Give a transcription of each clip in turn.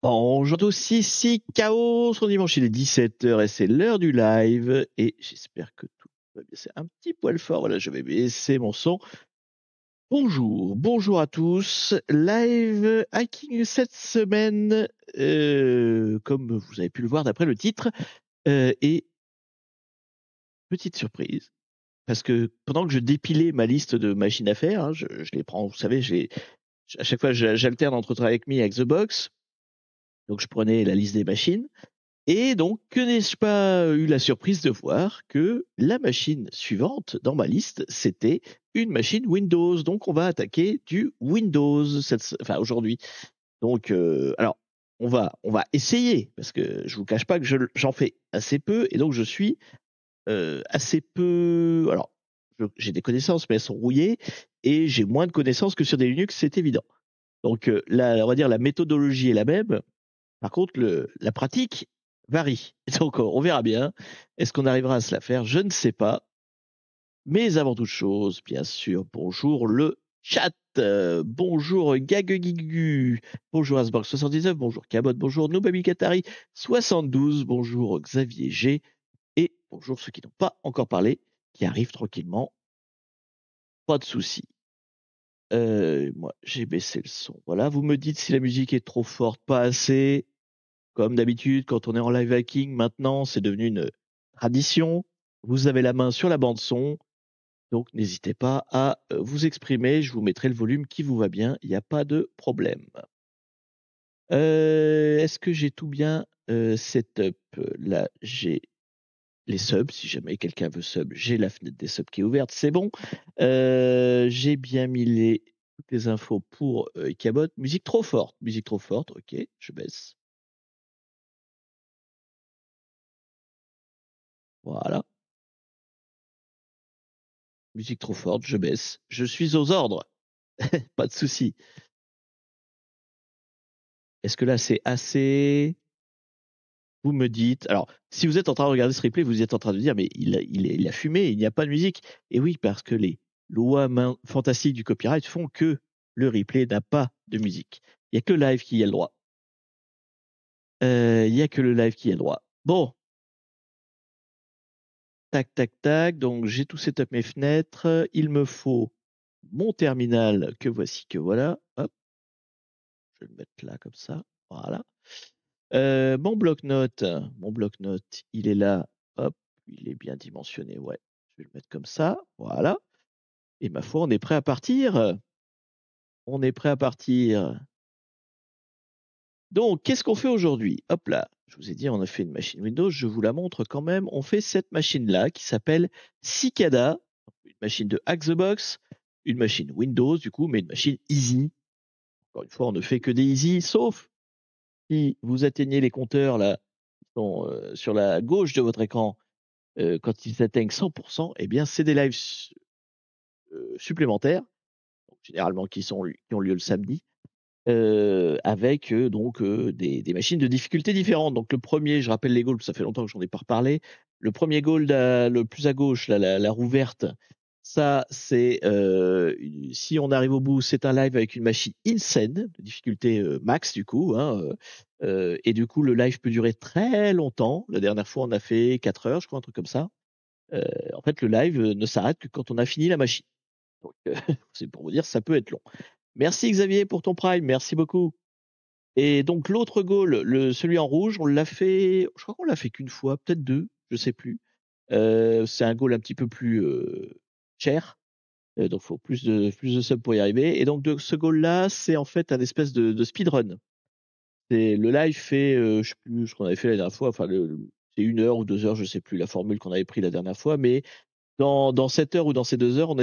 Bonjour à tous, ici Chaos, on dimanche il est 17h et c'est l'heure du live et j'espère que tout va bien. C'est un petit poil fort, voilà, je vais baisser mon son. Bonjour à tous. Live hacking cette semaine, comme vous avez pu le voir d'après le titre, et petite surprise, parce que pendant que je dépilais ma liste de machines à faire, hein, je les prends, vous savez, à chaque fois j'alterne entre Try Me et The Box, donc je prenais la liste des machines. Et donc, que n'ai-je pas eu la surprise de voir que la machine suivante dans ma liste, c'était une machine Windows. Donc, on va attaquer du Windows aujourd'hui. Donc, alors, on va essayer parce que je vous cache pas que j'en fais assez peu et donc je suis assez peu. Alors, j'ai des connaissances, mais elles sont rouillées et j'ai moins de connaissances que sur des Linux, c'est évident. Donc, on va dire la méthodologie est la même. Par contre, la pratique varie. Donc, on verra bien. Est-ce qu'on arrivera à se la faire? Je ne sais pas. Mais avant toute chose, bien sûr, bonjour le chat. Bonjour Gagugigu. Bonjour Asborg79. Bonjour Cabot. Bonjour Nobami Katari 72. Bonjour Xavier G. Et bonjour ceux qui n'ont pas encore parlé, qui arrivent tranquillement. Pas de souci. Moi, j'ai baissé le son. Voilà, vous me dites si la musique est trop forte, pas assez. Comme d'habitude, quand on est en live hacking, maintenant, c'est devenu une tradition. Vous avez la main sur la bande son, donc n'hésitez pas à vous exprimer. Je vous mettrai le volume qui vous va bien. Il n'y a pas de problème. Est-ce que j'ai tout bien setup? Là, j'ai les subs. Si jamais quelqu'un veut sub, j'ai la fenêtre des subs qui est ouverte. C'est bon. J'ai bien mis toutes les infos pour Cabot. Musique trop forte. Musique trop forte. Ok, je baisse. Voilà. Musique trop forte, je baisse. Je suis aux ordres. Pas de souci. Est-ce que là c'est assez? Vous me dites. Alors, si vous êtes en train de regarder ce replay, vous êtes en train de dire, mais il a fumé, il n'y a pas de musique. Et oui, parce que les lois fantastiques du copyright font que le replay n'a pas de musique. Il n'y a que le live qui y a le droit. Il n'y a que le live qui a le droit. Bon. Tac, tac, tac. Donc, j'ai tout setup mes fenêtres. Il me faut mon terminal que voici, que voilà. Hop. Je vais le mettre là comme ça. Voilà. Mon bloc-notes, il est là. Hop, il est bien dimensionné. Ouais, je vais le mettre comme ça. Voilà. Et ma foi, on est prêt à partir. On est prêt à partir. Donc, qu'est-ce qu'on fait aujourd'hui? Hop là, je vous ai dit, on a fait une machine Windows. Je vous la montre quand même. On fait cette machine-là qui s'appelle Cicada, une machine de Hack the Box, une machine Windows du coup, mais une machine easy. Encore une fois, on ne fait que des easy, sauf si vous atteignez les compteurs là, qui sont sur la gauche de votre écran. Quand ils atteignent 100%, eh bien, c'est des lives supplémentaires, donc, généralement qui ont lieu le samedi, avec des machines de difficulté différentes. Donc le premier, je rappelle les goals, ça fait longtemps que j'en ai pas reparlé. Le premier goal, le plus à gauche, la roue verte, ça c'est si on arrive au bout, c'est un live avec une machine insane, de difficulté max du coup. Hein, et du coup, le live peut durer très longtemps. La dernière fois, on a fait 4 heures, je crois, un truc comme ça. En fait, le live ne s'arrête que quand on a fini la machine. Donc, c'est pour vous dire, ça peut être long. Merci Xavier pour ton prime, merci beaucoup. Et donc l'autre goal, celui en rouge, on l'a fait, je crois qu'on l'a fait qu'une fois, peut-être deux, je sais plus. C'est un goal un petit peu plus cher, donc il faut plus de subs pour y arriver. Et donc ce goal-là, c'est en fait un espèce de speedrun. Le live fait, je sais plus ce qu'on avait fait la dernière fois, enfin c'est 1 heure ou 2 heures, je sais plus la formule qu'on avait pris la dernière fois, mais dans cette heure ou dans ces 2 heures,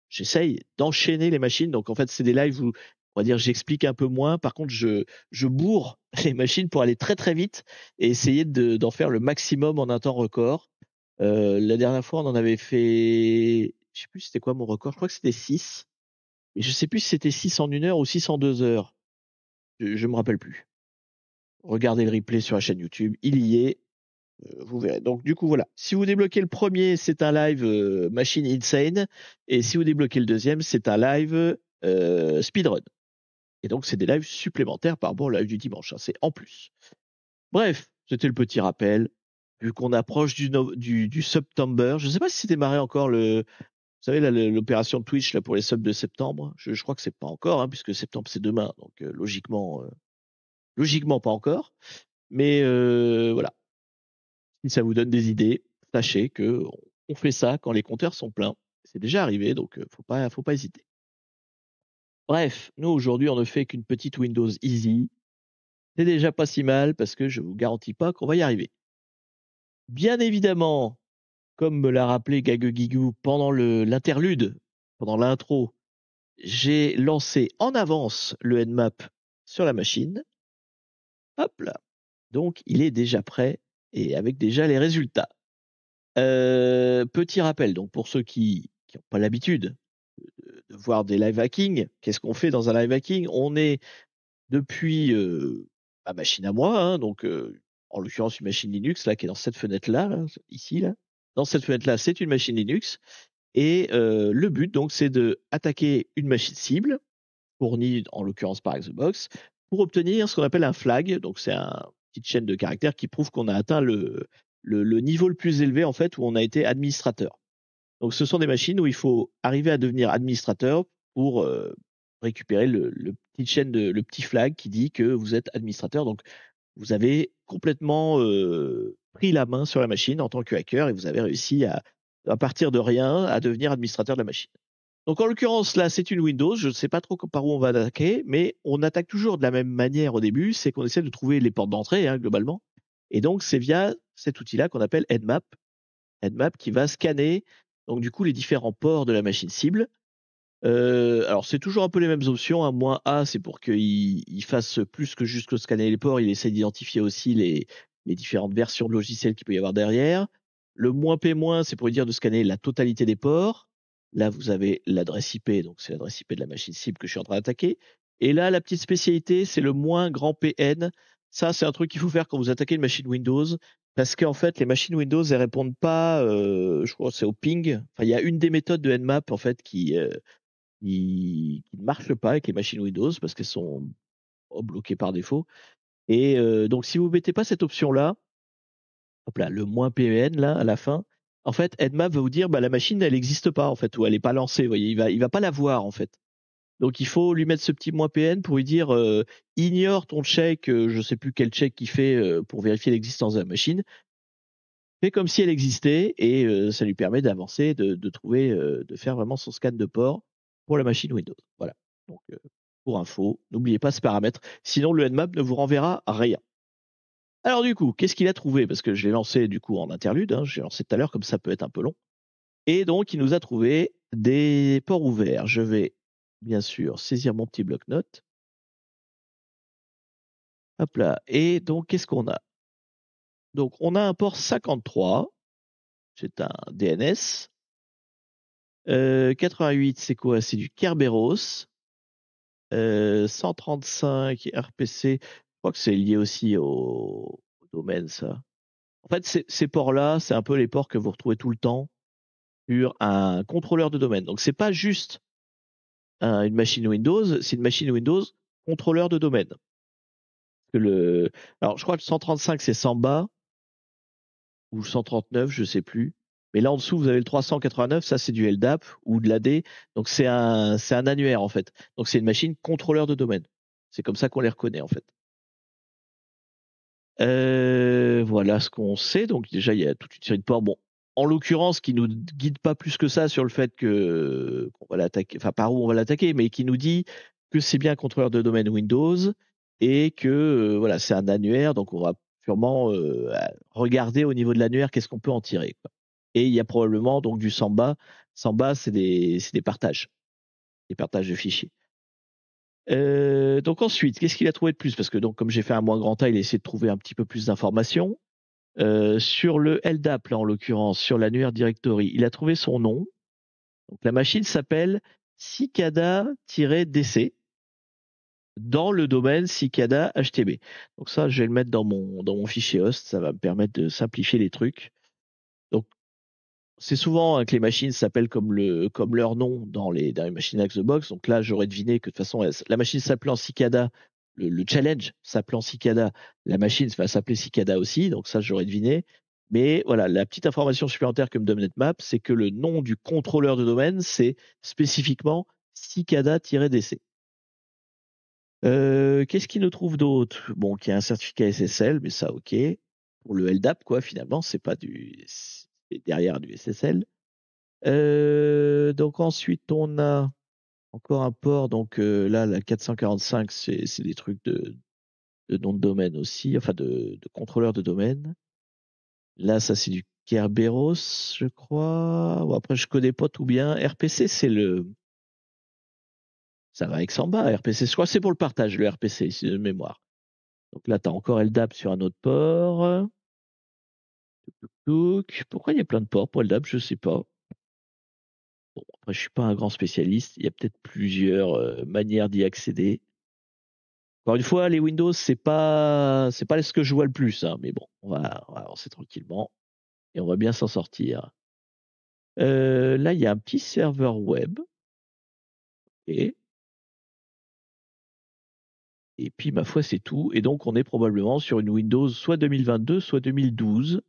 j'essaye d'enchaîner les machines. Donc en fait, c'est des lives où, on va dire, j'explique un peu moins. Par contre, je bourre les machines pour aller très très vite et essayer d'en faire le maximum en un temps record. La dernière fois, on en avait fait, je sais plus c'était quoi mon record. Je crois que c'était 6. Mais je sais plus si c'était 6 en 1 heure ou 6 en 2 heures. Je me rappelle plus. Regardez le replay sur la chaîne YouTube, il y est. Vous verrez. Donc du coup voilà. Si vous débloquez le premier, c'est un live Machine Insane, et si vous débloquez le deuxième, c'est un live speedrun. Et donc, c'est des lives supplémentaires par rapport au live du dimanche. C'est en plus. Bref, c'était le petit rappel. Vu qu'on approche du September, je ne sais pas si c'est démarré encore vous savez, l'opération de Twitch là, pour les subs de septembre. Je crois que c'est pas encore, hein, puisque septembre c'est demain. Donc, logiquement pas encore. Mais voilà. Si ça vous donne des idées, sachez que on fait ça quand les compteurs sont pleins. C'est déjà arrivé, donc faut pas hésiter. Bref, nous aujourd'hui on ne fait qu'une petite Windows Easy. C'est déjà pas si mal parce que je vous garantis pas qu'on va y arriver. Bien évidemment, comme me l'a rappelé Gaguegigou pendant l'interlude, pendant l'intro, j'ai lancé en avance le Nmap sur la machine. Hop là. Donc il est déjà prêt et avec déjà les résultats. Petit rappel, donc pour ceux qui n'ont pas l'habitude de voir des live hacking, qu'est-ce qu'on fait dans un live hacking? On est depuis ma machine à moi, hein, donc en l'occurrence une machine Linux là qui est dans cette fenêtre-là, là, ici là. Dans cette fenêtre-là, c'est une machine Linux et le but donc c'est de attaquer une machine cible fournie en l'occurrence par Xbox pour obtenir ce qu'on appelle un flag. Donc c'est une petite chaîne de caractères qui prouve qu'on a atteint le niveau le plus élevé en fait où on a été administrateur. Donc ce sont des machines où il faut arriver à devenir administrateur pour récupérer le petit flag qui dit que vous êtes administrateur. Donc vous avez complètement pris la main sur la machine en tant que hacker et vous avez réussi à partir de rien à devenir administrateur de la machine. Donc en l'occurrence là c'est une Windows, je ne sais pas trop par où on va attaquer, mais on attaque toujours de la même manière au début, c'est qu'on essaie de trouver les portes d'entrée hein, globalement. Et donc c'est via cet outil-là qu'on appelle Nmap qui va scanner donc du coup les différents ports de la machine cible. Alors c'est toujours un peu les mêmes options. Hein. Moins A, c'est pour qu'il fasse plus que juste scanner les ports. Il essaie d'identifier aussi les différentes versions de logiciels qu'il peut y avoir derrière. Le moins P-, c'est pour lui dire de scanner la totalité des ports. Là, vous avez l'adresse IP, donc c'est l'adresse IP de la machine cible que je suis en train d'attaquer. Et là, la petite spécialité, c'est le moins grand PN. Ça, c'est un truc qu'il faut faire quand vous attaquez une machine Windows. Parce qu'en fait, les machines Windows, elles répondent pas, je crois que c'est au ping. Enfin, il y a une des méthodes de Nmap, en fait, qui ne marche pas avec les machines Windows parce qu'elles sont bloquées par défaut. Et donc, si vous mettez pas cette option-là, hop là, le moins PEN, là, à la fin, en fait, Nmap va vous dire, bah, la machine, elle n'existe pas, en fait, ou elle n'est pas lancée, vous voyez, il va pas la voir, en fait. Donc, il faut lui mettre ce petit moins PN pour lui dire, ignore ton check, je sais plus quel check il fait pour vérifier l'existence de la machine. Fais comme si elle existait et ça lui permet d'avancer, de trouver, de faire vraiment son scan de port pour la machine Windows. Voilà. Donc, pour info, n'oubliez pas ce paramètre. Sinon, le Nmap ne vous renverra rien. Alors du coup, qu'est-ce qu'il a trouvé? Parce que je l'ai lancé du coup en interlude, hein, j'ai lancé tout à l'heure, comme ça peut être un peu long. Et donc, il nous a trouvé des ports ouverts. Je vais bien sûr saisir mon petit bloc-notes. Hop là. Et donc, qu'est-ce qu'on a? Donc, on a un port 53. C'est un DNS. 88, c'est quoi? C'est du Kerberos. 135 RPC, je crois que c'est lié aussi au domaine, ça. En fait, ces ports-là, c'est un peu les ports que vous retrouvez tout le temps sur un contrôleur de domaine. Donc, c'est pas juste une machine Windows, c'est une machine Windows contrôleur de domaine. Alors, je crois que le 135, c'est Samba, ou 139, je sais plus. Mais là, en dessous, vous avez le 389, ça, c'est du LDAP ou de l'AD. Donc, c'est un annuaire, en fait. Donc, c'est une machine contrôleur de domaine. C'est comme ça qu'on les reconnaît, en fait. Voilà ce qu'on sait. Donc déjà, il y a toute une série de ports. Bon, en l'occurrence, qui nous guide pas plus que ça sur le fait qu'on va l'attaquer, enfin par où on va l'attaquer, mais qui nous dit que c'est bien un contrôleur de domaine Windows et que voilà, c'est un annuaire. Donc on va sûrement regarder au niveau de l'annuaire qu'est-ce qu'on peut en tirer, quoi. Et il y a probablement donc du Samba. Samba, c'est des partages de fichiers. Donc ensuite, qu'est-ce qu'il a trouvé de plus? Parce que donc comme j'ai fait un moins grand A, il a essayé de trouver un petit peu plus d'informations. Sur le LDAP, là en l'occurrence, sur l'annuaire directory, il a trouvé son nom. Donc la machine s'appelle cicada-dc dans le domaine cicada HTB. Donc ça, je vais le mettre dans mon fichier host, ça va me permettre de simplifier les trucs. Donc c'est souvent que les machines s'appellent comme leur nom dans les machines Hack the Box. Donc là, j'aurais deviné que de toute façon, la machine s'appelant Cicada, le challenge s'appelant Cicada, la machine va s'appeler Cicada aussi. Donc ça, j'aurais deviné. Mais voilà, la petite information supplémentaire que me donne NetMap, c'est que le nom du contrôleur de domaine, c'est spécifiquement Cicada-DC. Qu'est-ce qu'il nous trouve d'autre? Bon, qu'il y a un certificat SSL, mais ça, ok. Pour le LDAP, quoi, finalement, c'est pas c'est derrière du SSL. Donc ensuite, on a encore un port. Donc là, la 445, c'est des trucs de nom de domaine aussi, enfin de contrôleur de domaine. Là, ça, c'est du Kerberos, je crois. Bon, après, je connais pas tout bien. RPC, ça va avec Samba. RPC, je crois que c'est pour le partage, le RPC, ici de mémoire. Donc là, tu as encore LDAP sur un autre port. Donc, pourquoi il y a plein de ports pour LDAP? Je sais pas. Bon, après, je suis pas un grand spécialiste. Il y a peut-être plusieurs manières d'y accéder. Encore une fois, les Windows, c'est pas ce que je vois le plus, hein, mais bon, on va avancer tranquillement et on va bien s'en sortir. Là, il y a un petit serveur web. Et, et puis, ma foi, c'est tout. Et donc, on est probablement sur une Windows soit 2022, soit 2012.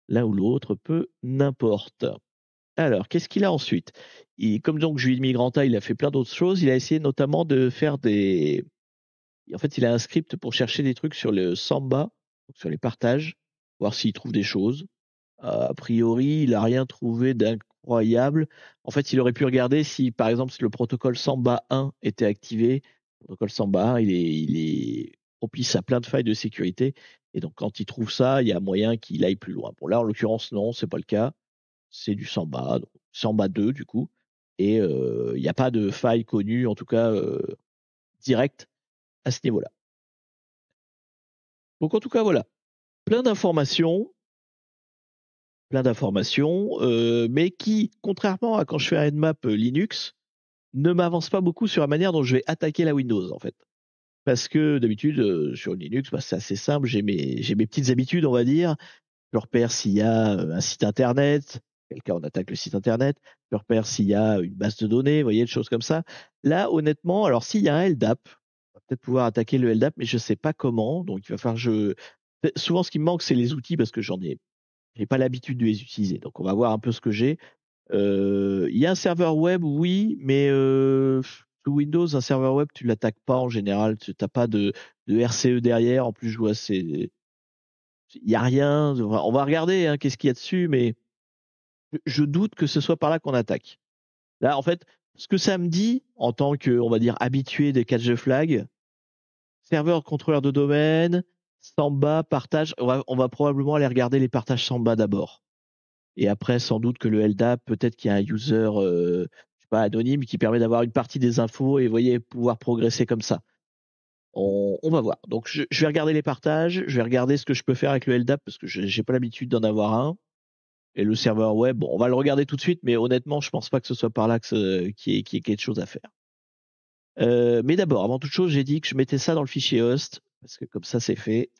L'un ou l'autre, peu n'importe. Alors, qu'est-ce qu'il a ensuite? Comme donc je lui ai mis grand A, il a fait plein d'autres choses. Il a essayé notamment de faire des. En fait, il a un script pour chercher des trucs sur le Samba, donc sur les partages, voir s'il trouve des choses. A priori, il n'a rien trouvé d'incroyable. En fait, il aurait pu regarder si, par exemple, si le protocole Samba 1 était activé. Le protocole Samba 1, il est propice à plein de failles de sécurité. Et donc, quand il trouve ça, il y a moyen qu'il aille plus loin. Bon, là, en l'occurrence, non, c'est pas le cas. C'est du Samba, donc Samba 2, du coup. Et il n'y a pas de faille connue, en tout cas, directe à ce niveau-là. Donc, en tout cas, voilà. Plein d'informations, mais qui, contrairement à quand je fais un Nmap Linux, ne m'avance pas beaucoup sur la manière dont je vais attaquer la Windows, en fait. Parce que d'habitude, sur Linux, bah, c'est assez simple. J'ai mes petites habitudes, on va dire. Je repère s'il y a un site internet. Quel cas on attaque le site internet. Je repère s'il y a une base de données, vous voyez, des choses comme ça. Là, honnêtement, alors s'il y a un LDAP, on va peut-être pouvoir attaquer le LDAP, mais je ne sais pas comment. Donc il va falloir que je. Souvent, ce qui me manque, c'est les outils parce que j'ai pas l'habitude de les utiliser. Donc on va voir un peu ce que j'ai. Il y a un serveur web, oui, mais sous Windows, un serveur web, tu l'attaques pas en général. Tu n'as pas de RCE derrière. En plus, je vois, il n'y a rien. On va regarder hein, qu'est-ce qu'il y a dessus, mais je doute que ce soit par là qu'on attaque. Là, en fait, ce que ça me dit, en tant que, on va dire, habitué des catch the flag, serveur contrôleur de domaine, Samba, partage, on va probablement aller regarder les partages Samba d'abord. Et après, sans doute que le LDAP, peut-être qu'il y a un user, je sais pas, anonyme qui permet d'avoir une partie des infos et, vous voyez, pouvoir progresser comme ça. On va voir. Donc, je vais regarder les partages, je vais regarder ce que je peux faire avec le LDAP parce que j'ai pas l'habitude d'en avoir un. Et le serveur web, bon, on va le regarder tout de suite, mais honnêtement, je pense pas que ce soit par là qu'il y ait quelque chose à faire. Mais d'abord, avant toute chose, j'ai dit que je mettais ça dans le fichier host, parce que comme ça, c'est fait.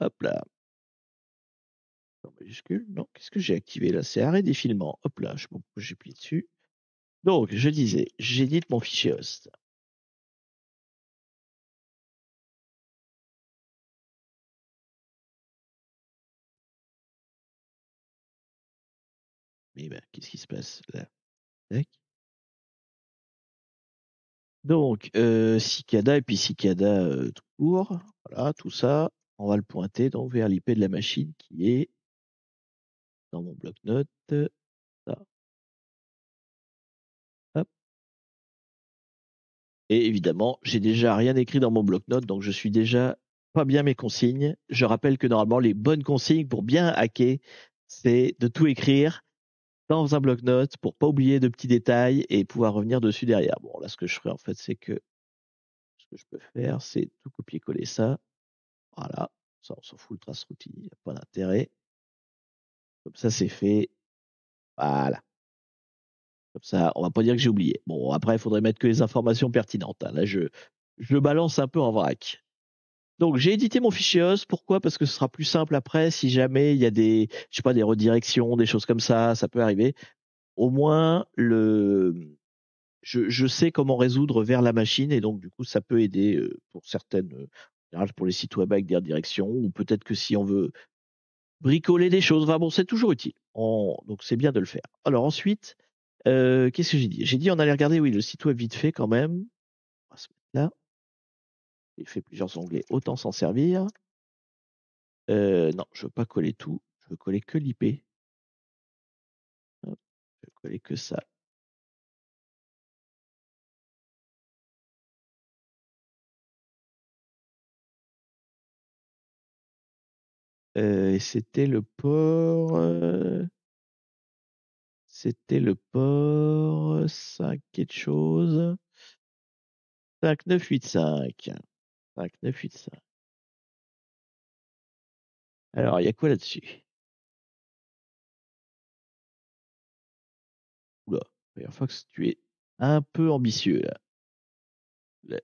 Hop là. En majuscule. Non, qu'est-ce que j'ai activé là? C'est arrêt défilement. Hop là, je sais pas pourquoi j'ai appuyé dessus. Donc, je disais, j'édite mon fichier host. Mais ben, qu'est-ce qui se passe là? Tac. Donc, cicada et puis cicada tout court. Voilà, tout ça. On va le pointer donc vers l'IP de la machine qui est dans mon bloc-notes. Ça. Hop. Et évidemment, j'ai déjà rien écrit dans mon bloc-notes, donc je suis déjà pas bien mes consignes. Je rappelle que normalement, les bonnes consignes pour bien hacker, c'est de tout écrire dans un bloc-notes pour pas oublier de petits détails et pouvoir revenir dessus derrière. Bon, là, ce que je ferai en fait, c'est que ce que je peux faire, c'est tout copier-coller ça. Voilà. Ça, on s'en fout, le trace routine, il n'y a pas d'intérêt. Comme ça, c'est fait. Voilà. Comme ça, on va pas dire que j'ai oublié. Bon, après, il faudrait mettre que les informations pertinentes, hein. Là, je balance un peu en vrac. Donc j'ai édité mon fichier host. Pourquoi? Parce que ce sera plus simple après si jamais il y a des, je sais pas, des redirections, des choses comme ça peut arriver. Au moins je sais comment résoudre vers la machine et donc du coup ça peut aider pour certaines, en général pour les sites web avec des redirections ou peut-être que si on veut bricoler des choses. Enfin bon, c'est toujours utile. Donc c'est bien de le faire. Alors ensuite, qu'est-ce que j'ai dit? J'ai dit on allait regarder, oui, le site web vite fait quand même. On va se mettre là. J'ai fait plusieurs onglets, autant s'en servir. Non, je veux pas coller tout. Je veux coller que l'IP. Hop, je veux coller que ça. Et c'était le port. C'était le port 5 quelque chose. 5985. 5985. Alors, il y a quoi là-dessus? Oula, Firefox, tu es un peu ambitieux là.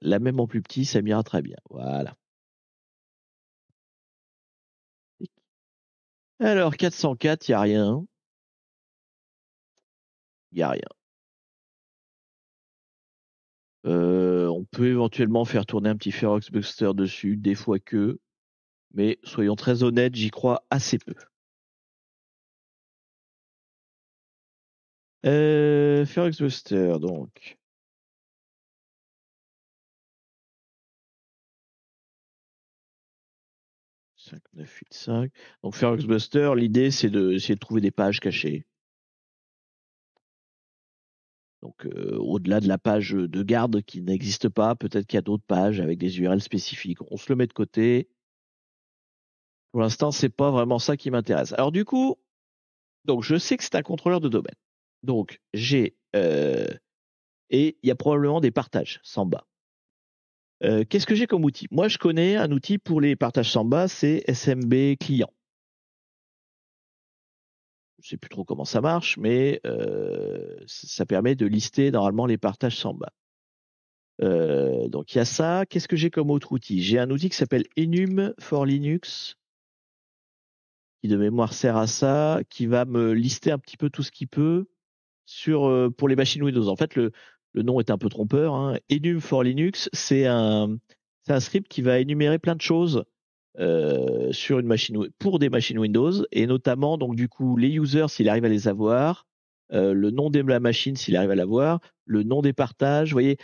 La même en plus petit, ça m'ira très bien. Voilà. Alors, 404, il n'y a rien. Il n'y a rien. On peut éventuellement faire tourner un petit Firefox Buster dessus, des fois que, mais soyons très honnêtes, j'y crois assez peu. Firefox Buster, donc. « 5985. Donc Firefox Buster, l'idée c'est d'essayer de trouver des pages cachées. Donc au-delà de la page de garde qui n'existe pas, peut-être qu'il y a d'autres pages avec des URL spécifiques. On se le met de côté. Pour l'instant, c'est pas vraiment ça qui m'intéresse. Alors du coup, donc je sais que c'est un contrôleur de domaine. Donc j'ai et il y a probablement des partages Samba. Qu'est-ce que j'ai comme outil? Moi, je connais un outil pour les partages Samba, c'est SMB client. Je sais plus trop comment ça marche, mais ça permet de lister normalement les partages Samba. Donc il y a ça. Qu'est-ce que j'ai comme autre outil? J'ai un outil qui s'appelle Enum for Linux, qui de mémoire sert à ça, qui va me lister un petit peu tout ce qu'il peut pour les machines Windows. En fait, le nom est un peu trompeur, hein. Enum for Linux, c'est un script qui va énumérer plein de choses sur une machine pour des machines Windows et notamment donc du coup les users s'il arrive à les avoir, le nom de la machine s'il arrive à l'avoir, le nom des partages, vous voyez,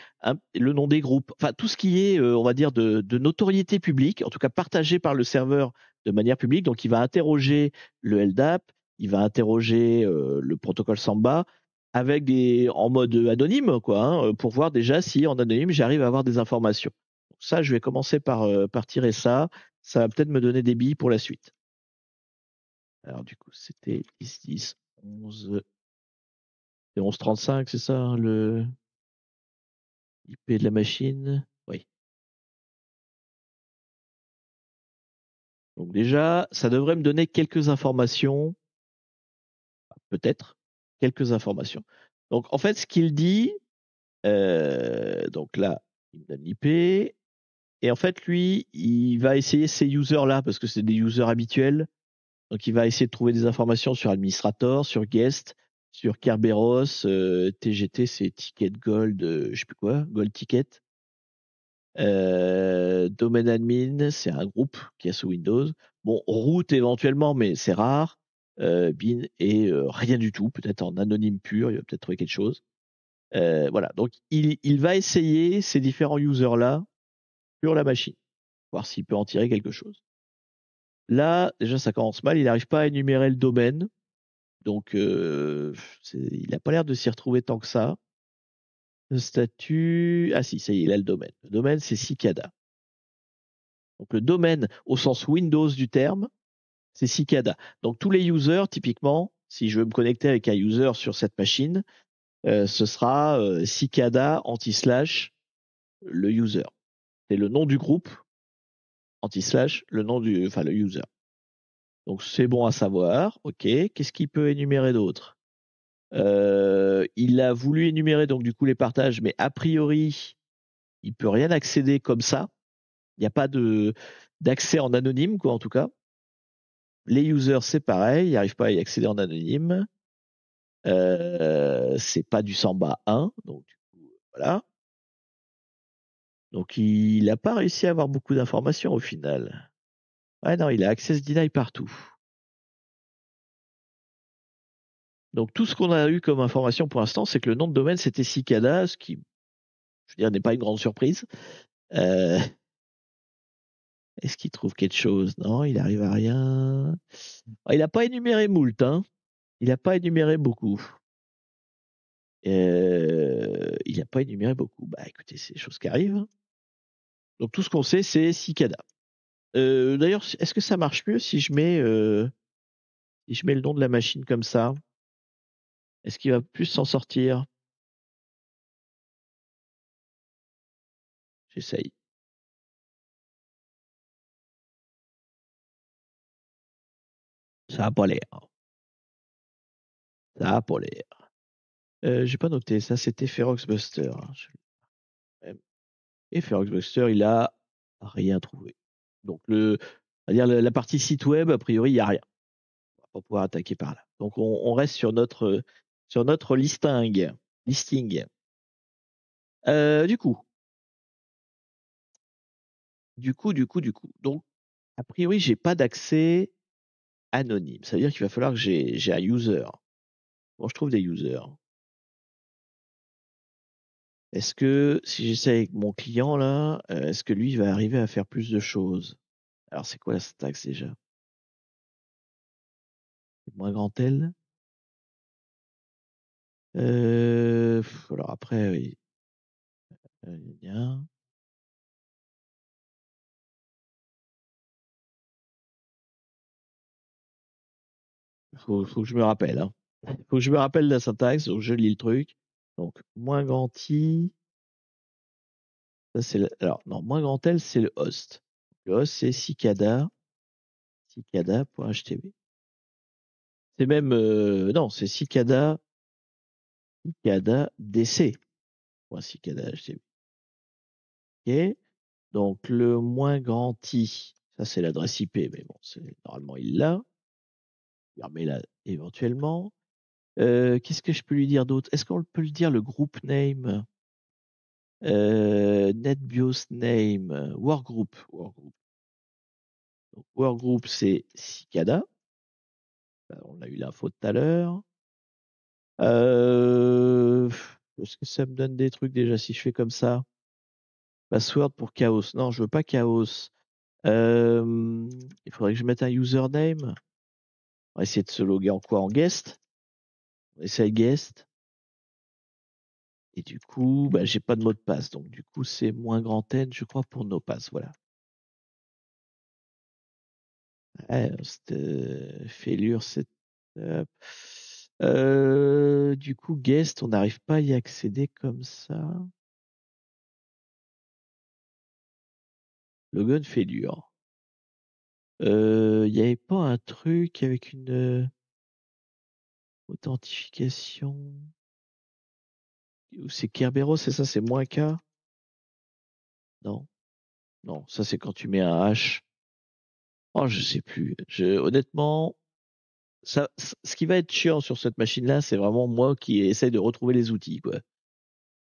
le nom des groupes, enfin tout ce qui est on va dire de notoriété publique, en tout cas partagé par le serveur de manière publique. Donc il va interroger le LDAP, il va interroger le protocole Samba avec en mode anonyme quoi, hein, pour voir déjà si en anonyme j'arrive à avoir des informations. Donc ça, je vais commencer par tirer ça. Ça va peut-être me donner des billes pour la suite. Alors du coup, c'était 10, 10, 11. C'est 1135, c'est ça, hein, le IP de la machine? Oui. Donc déjà, ça devrait me donner quelques informations, peut-être, quelques informations. Donc en fait, ce qu'il dit, donc là, il me donne l'IP, et en fait, lui, il va essayer ces users-là, parce que c'est des users habituels. Donc, il va essayer de trouver des informations sur Administrator, sur Guest, sur Kerberos, TGT, c'est Ticket Gold, je sais plus quoi, Gold Ticket. Domain Admin, c'est un groupe qui est sous Windows. Bon, Root éventuellement, mais c'est rare. Bin et rien du tout, peut-être en anonyme pur, il va peut-être trouver quelque chose. Voilà, donc il va essayer ces différents users-là sur la machine, voir s'il peut en tirer quelque chose. Là, déjà, ça commence mal, il n'arrive pas à énumérer le domaine. Donc, il n'a pas l'air de s'y retrouver tant que ça. Le statut. Ah si, ça y est, il a le domaine. Le domaine, c'est Cicada. Donc, le domaine, au sens Windows du terme, c'est Cicada. Donc, tous les users, typiquement, si je veux me connecter avec un user sur cette machine, ce sera Cicada anti-slash le user. C'est le nom du groupe anti-slash enfin, le user. Donc, c'est bon à savoir. OK. Qu'est-ce qu'il peut énumérer d'autre? Il a voulu énumérer donc du coup les partages, mais a priori, il peut rien accéder comme ça. Il n'y a pas d'accès en anonyme, quoi, en tout cas. Les users, c'est pareil, ils n'arrivent pas à y accéder en anonyme. C'est pas du Samba 1, donc du coup, voilà. Donc il n'a pas réussi à avoir beaucoup d'informations au final. Ouais, non, il a access deny partout. Donc tout ce qu'on a eu comme information pour l'instant, c'est que le nom de domaine c'était Cicada, ce qui, je veux dire, n'est pas une grande surprise. Euh, Est-ce qu'il trouve quelque chose? Non, il arrive à rien. Il n'a pas énuméré moult, hein. Il n'a pas énuméré beaucoup. Il n'a pas énuméré beaucoup. Bah écoutez, c'est des choses qui arrivent, hein. Donc tout ce qu'on sait, c'est Cicada. D'ailleurs, est-ce que ça marche mieux si je mets le nom de la machine comme ça? Est-ce qu'il va plus s'en sortir? J'essaye. Ça a pas l'air. Ça a pas l'air. J'ai pas noté. Ça, c'était Ferox Buster, hein. Et Ferox Buster, il a rien trouvé. Donc on va dire la partie site web, a priori, il y a rien. On va pas pouvoir attaquer par là. Donc on reste sur notre listing. Du coup. Donc a priori, j'ai pas d'accès anonyme. Ça veut dire qu'il va falloir que j'ai un user. Bon, je trouve des users. Est-ce que si j'essaie avec mon client là, est-ce que lui va arriver à faire plus de choses? Alors c'est quoi la syntaxe déjà? Moins grand L. Alors après, oui. Bien. Faut que je me rappelle, hein. Faut que je me rappelle la syntaxe, donc je lis le truc. Donc moins grand I. Ça c'est alors non, moins grand L, c'est le host. Le host c'est cicada.html. C'est même non, c'est cicada DC. Cicada.html. Ok. Donc le moins grand I, ça c'est l'adresse IP, mais bon, normalement il l'a. Il remet là éventuellement. Qu'est-ce que je peux lui dire d'autre? Est-ce qu'on peut lui dire le group name? NetBIOS name, workgroup. Donc, workgroup, c'est Cicada. On a eu l'info tout à l'heure. Est-ce que ça me donne des trucs déjà si je fais comme ça? Password pour Chaos. Non, je veux pas Chaos. Il faudrait que je mette un username. On va essayer de se loguer en quoi? En guest. On essaye guest. Et du coup, bah, j'ai pas de mot de passe. Donc, du coup, c'est moins grand N, je crois, pour nos passes. Voilà. Ouais, failure, c'est. Du coup, guest, on n'arrive pas à y accéder comme ça. Logon failure. Il n'y avait pas un truc avec une authentification. Ou c'est Kerberos, c'est ça, c'est moins K? Non. Non, ça c'est quand tu mets un H. Oh, je sais plus. Honnêtement, ce qui va être chiant sur cette machine-là, c'est vraiment moi qui essaye de retrouver les outils, quoi.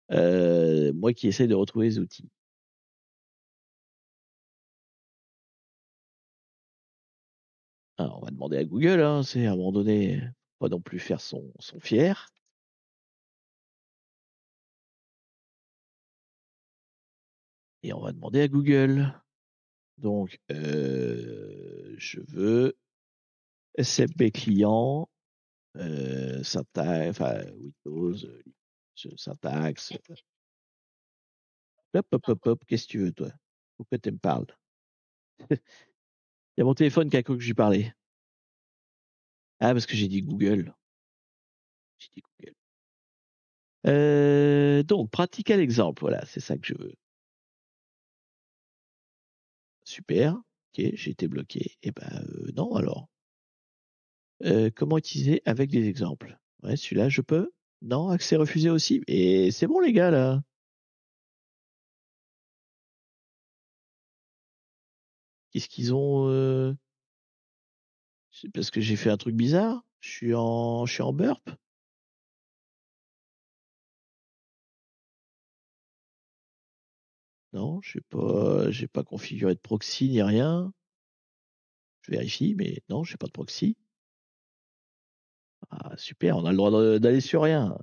Moi qui essaye de retrouver les outils. Alors, on va demander à Google, hein, c'est à un moment donné, pas non plus faire son fier. Et on va demander à Google. Donc, je veux SFB client, syntaxe, enfin, Windows, syntaxe. Hop, hop, hop, hop, qu'est-ce que tu veux, toi? Pourquoi tu me parles? Il y a mon téléphone qui a cru que je lui parlais. Ah, parce que j'ai dit Google. J'ai dit Google. Donc, practical exemple, voilà, c'est ça que je veux. Super. Ok, j'ai été bloqué. Eh ben, non, alors. Comment utiliser avec des exemples? Ouais, celui-là, je peux? Non, accès refusé aussi. Et c'est bon, les gars, là. Qu'est-ce qu'ils ont C'est parce que j'ai fait un truc bizarre. Je suis en burp. Non, j'ai pas configuré de proxy ni rien. Je vérifie, mais non, j'ai pas de proxy. Ah, super, on a le droit d'aller sur rien.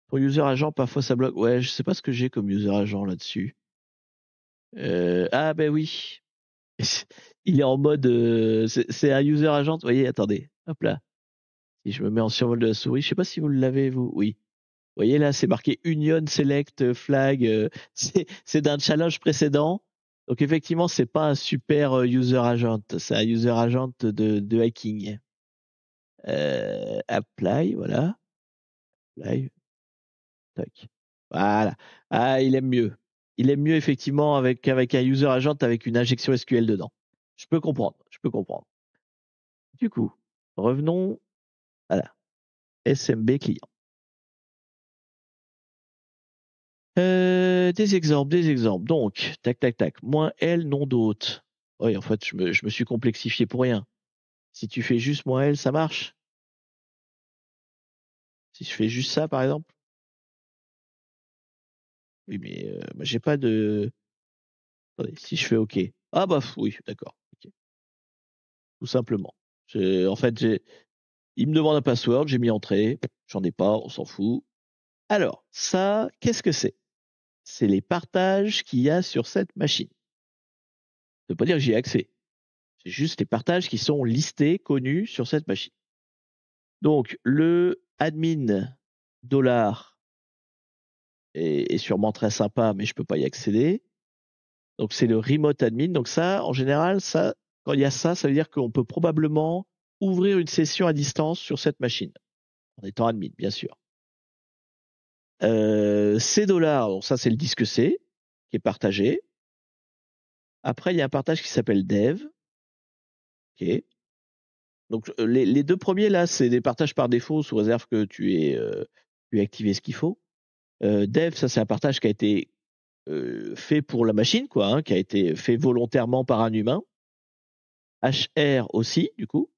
Pour user agent, parfois ça bloque. Ouais, je sais pas ce que j'ai comme user agent là-dessus. Ah, ben oui. Il est en mode. C'est un user agent. Vous voyez, attendez. Hop là. Si je me mets en survol de la souris, je sais pas si vous l'avez, vous. Oui. Vous voyez là, c'est marqué Union Select Flag. C'est d'un challenge précédent. Donc effectivement, c'est pas un super user agent. C'est un user agent de hacking. Apply, voilà. Apply, tac. Voilà. Ah, il aime mieux. Il aime mieux effectivement avec un user agent avec une injection SQL dedans. Je peux comprendre. Je peux comprendre. Du coup, revenons à la SMB client. Des exemples, des exemples. Donc, tac, tac, tac. Moins L, nom d'hôte. Oui, en fait, je me suis complexifié pour rien. Si tu fais juste moins L, ça marche. Si je fais juste ça, par exemple. Oui, mais moi, j'ai pas de. Attendez, si je fais OK. Ah bah oui, d'accord. Ok. Tout simplement. En fait, il me demande un password, j'ai mis entrée. J'en ai pas, on s'en fout. Alors, ça, qu'est-ce que c'est? C'est les partages qu'il y a sur cette machine. Ça veut pas dire que j'y ai accès. C'est juste les partages qui sont listés, connus sur cette machine. Donc, le admin dollar est sûrement très sympa, mais je peux pas y accéder. Donc, c'est le remote admin. Donc, ça, en général, ça, quand il y a ça, ça veut dire qu'on peut probablement ouvrir une session à distance sur cette machine, en étant admin, bien sûr. C dollars, donc ça, c'est le disque C qui est partagé. Après, il y a un partage qui s'appelle dev. OK. Donc, les deux premiers, là, c'est des partages par défaut, sous réserve que tu aies activé ce qu'il faut. Dev, ça, c'est un partage qui a été fait pour la machine, quoi, hein, qui a été fait volontairement par un humain. HR aussi, du coup.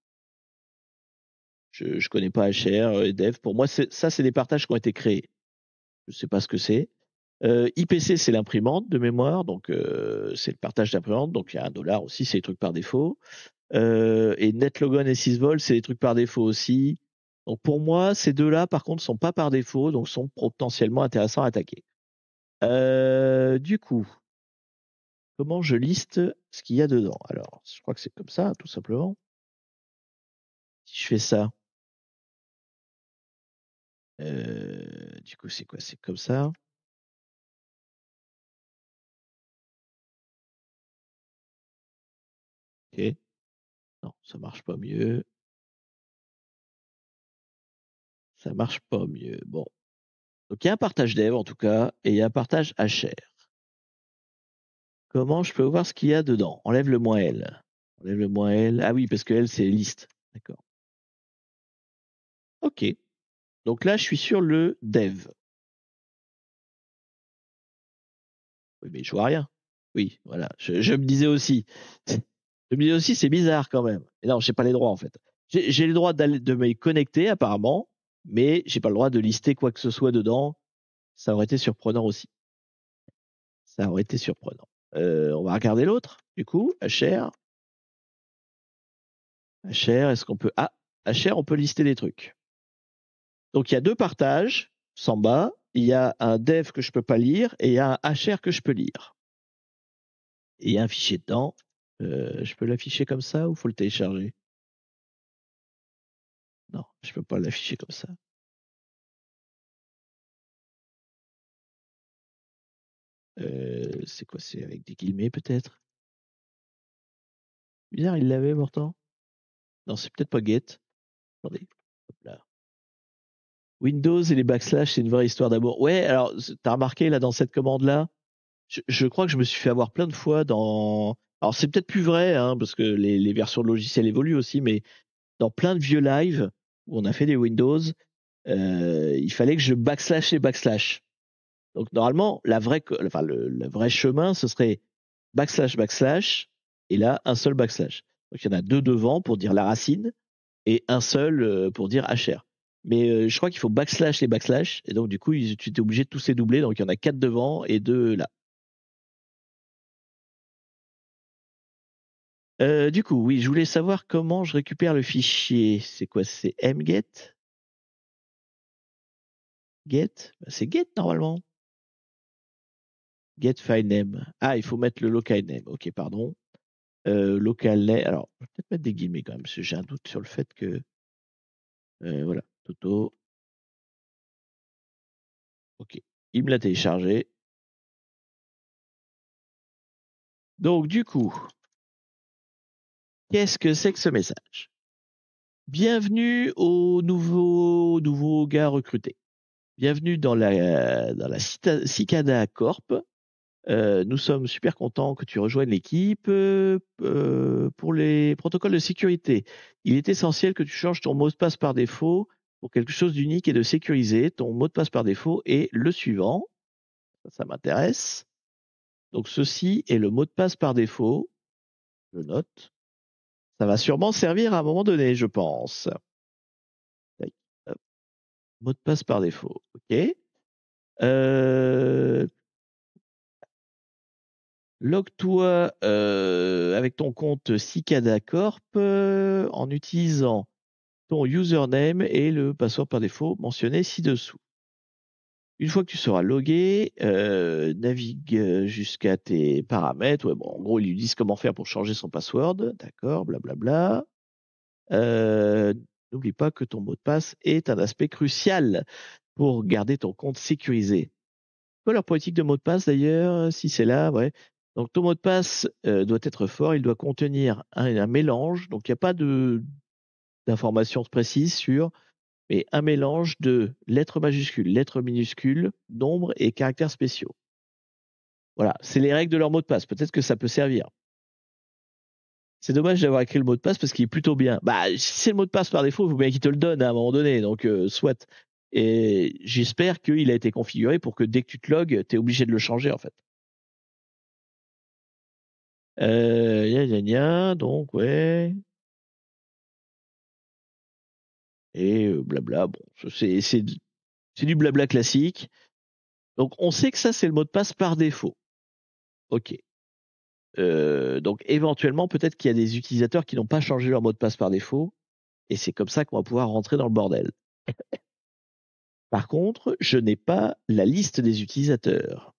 Je connais pas HR et Dev. Pour moi, ça, c'est des partages qui ont été créés. Je sais pas ce que c'est. IPC, c'est l'imprimante de mémoire, donc c'est le partage d'imprimante, donc il y a $1 aussi, c'est les trucs par défaut. Et NetLogon et Sysvol, c'est les trucs par défaut aussi. Donc pour moi, ces deux-là, par contre, sont pas par défaut, donc sont potentiellement intéressants à attaquer. Du coup, comment je liste ce qu'il y a dedans? Alors, je crois que c'est comme ça, tout simplement. Si je fais ça, du coup, c'est quoi? C'est comme ça. Ok. Non, ça marche pas mieux. Ça marche pas mieux. Bon. Donc, il y a un partage dev, en tout cas, et il y a un partage HR. Comment je peux voir ce qu'il y a dedans? Enlève le moins L. Enlève le moins L. Ah oui, parce que L, c'est liste. D'accord. Ok. Donc là, je suis sur le dev. Oui, mais je vois rien. Oui, voilà. Je me disais aussi. Je me disais aussi, c'est bizarre quand même. Et non, j'ai pas les droits en fait. J'ai le droit de me connecter apparemment, mais j'ai pas le droit de lister quoi que ce soit dedans. Ça aurait été surprenant aussi. Ça aurait été surprenant. On va regarder l'autre. Du coup, HR. HR, est-ce qu'on peut... Ah, HR, on peut lister des trucs. Donc il y a deux partages, Samba. Il y a un dev que je peux pas lire et il y a un HR que je peux lire. Et il y a un fichier dedans. Je peux l'afficher comme ça ou faut le télécharger? Non, je peux pas l'afficher comme ça. C'est quoi? C'est avec des guillemets peut-être? Bizarre, il l'avait pourtant. Non, c'est peut-être pas get. Attendez. Hop là. Windows et les backslash, c'est une vraie histoire d'amour. Ouais, alors t'as remarqué là dans cette commande-là, je crois que je me suis fait avoir plein de fois dans. Alors c'est peut-être plus vrai, hein, parce que les versions de logiciels évoluent aussi, mais dans plein de vieux lives où on a fait des Windows, il fallait que je backslash et backslash. Donc normalement, le vrai chemin, ce serait backslash backslash et là, un seul backslash. Donc il y en a deux devant pour dire la racine et un seul pour dire HR. Mais je crois qu'il faut backslash les backslash, et donc du coup, tu étais obligé de tous les doubler, donc il y en a 4 devant et 2 là. Du coup, oui, je voulais savoir comment je récupère le fichier. C'est quoi? C'est mget? Get? Bah, c'est get normalement. Get file name. Ah, il faut mettre le local name. Ok, pardon. Local name. Alors, je vais peut-être mettre des guillemets quand même, parce que j'ai un doute sur le fait que. Voilà. Toto. Ok. Il me l'a téléchargé. Donc, du coup, qu'est-ce que c'est que ce message? Bienvenue aux nouveaux gars recrutés. Bienvenue dans la Cicada Corp. Nous sommes super contents que tu rejoignes l'équipe. Pour les protocoles de sécurité, il est essentiel que tu changes ton mot de passe par défaut pour quelque chose d'unique et de sécurisé. Ton mot de passe par défaut est le suivant. Ça m'intéresse. Donc ceci est le mot de passe par défaut. Je note. Ça va sûrement servir à un moment donné, je pense. Tac. Hop. Mot de passe par défaut. OK. Euh, Log-toi avec ton compte Cicada Corp en utilisant ton username et le password par défaut mentionné ci-dessous. Une fois que tu seras logué, navigue jusqu'à tes paramètres. Ouais, bon, en gros, ils lui disent comment faire pour changer son password. D'accord, blablabla. Euh, N'oublie pas que ton mot de passe est un aspect crucial pour garder ton compte sécurisé. Quoi leur politique de mot de passe d'ailleurs? Si c'est là, ouais. Donc ton mot de passe doit être fort, il doit contenir un mélange, donc il n'y a pas d'informations précises sur, mais un mélange de lettres majuscules, lettres minuscules, nombres et caractères spéciaux. Voilà, c'est les règles de leur mot de passe. Peut-être que ça peut servir. C'est dommage d'avoir écrit le mot de passe parce qu'il est plutôt bien. Bah, si c'est le mot de passe par défaut, il faut bien qu'il te le donne à un moment donné. Donc, soit. Et j'espère qu'il a été configuré pour que dès que tu te logs, tu es obligé de le changer en fait. Donc ouais. Et blabla, bon, c'est du blabla classique. Donc on sait que ça, c'est le mot de passe par défaut. OK. Donc éventuellement, peut-être qu'il y a des utilisateurs qui n'ont pas changé leur mot de passe par défaut, et c'est comme ça qu'on va pouvoir rentrer dans le bordel. Par contre, je n'ai pas la liste des utilisateurs.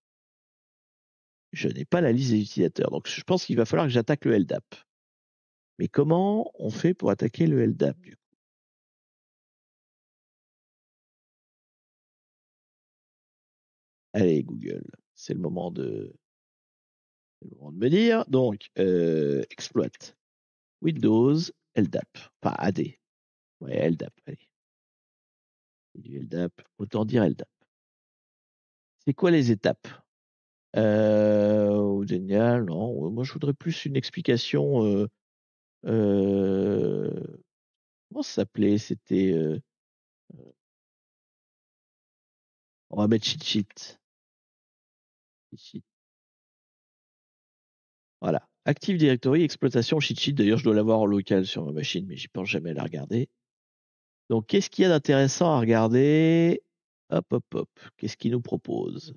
Je n'ai pas la liste des utilisateurs. Donc je pense qu'il va falloir que j'attaque le LDAP. Mais comment on fait pour attaquer le LDAP du coup? Allez, Google, c'est le moment de me dire. Donc, exploit Windows LDAP, pas AD. Ouais, LDAP, allez. C'est du LDAP, autant dire LDAP. C'est quoi les étapes? Génial, non. Moi, je voudrais plus une explication. Euh, Comment ça s'appelait? C'était. On va mettre cheat sheet. Cheat sheet. Voilà. Active Directory, exploitation cheat sheet. D'ailleurs, je dois l'avoir en local sur ma machine, mais j'y pense jamais à la regarder. Donc, qu'est-ce qu'il y a d'intéressant à regarder? Hop, hop, hop. Qu'est-ce qu'il nous propose?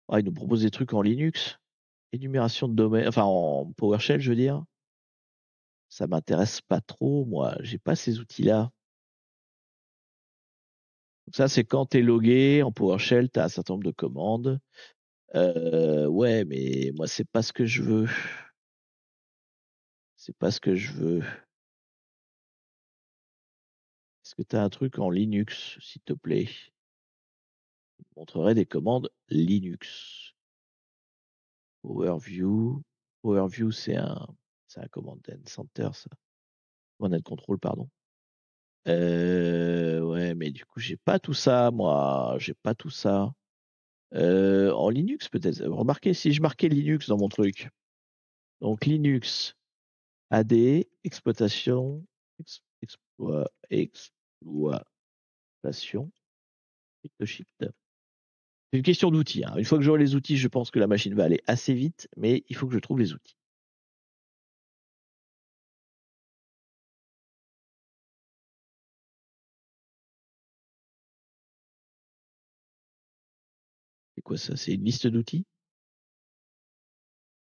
Ah, il nous propose des trucs en Linux. Énumération de domaine, enfin en PowerShell, je veux dire. Ça m'intéresse pas trop, moi. J'ai pas ces outils-là. Donc ça, c'est quand tu es logué en PowerShell, tu as un certain nombre de commandes. Ouais, mais moi, c'est pas ce que je veux. C'est pas ce que je veux. Est-ce que tu as un truc en Linux, s'il te plaît? Je te montrerai des commandes Linux. Powerview. Powerview, c'est un command center, ça. Command control, pardon. Ouais, mais du coup, j'ai pas tout ça, moi. J'ai pas tout ça. En Linux, peut-être. Remarquez, si je marquais Linux dans mon truc. Donc, Linux, AD, exploitation, exploitation, shift. C'est une question d'outils, hein. Une fois que j'aurai les outils, je pense que la machine va aller assez vite, mais il faut que je trouve les outils. C'est quoi ça? C'est une liste d'outils?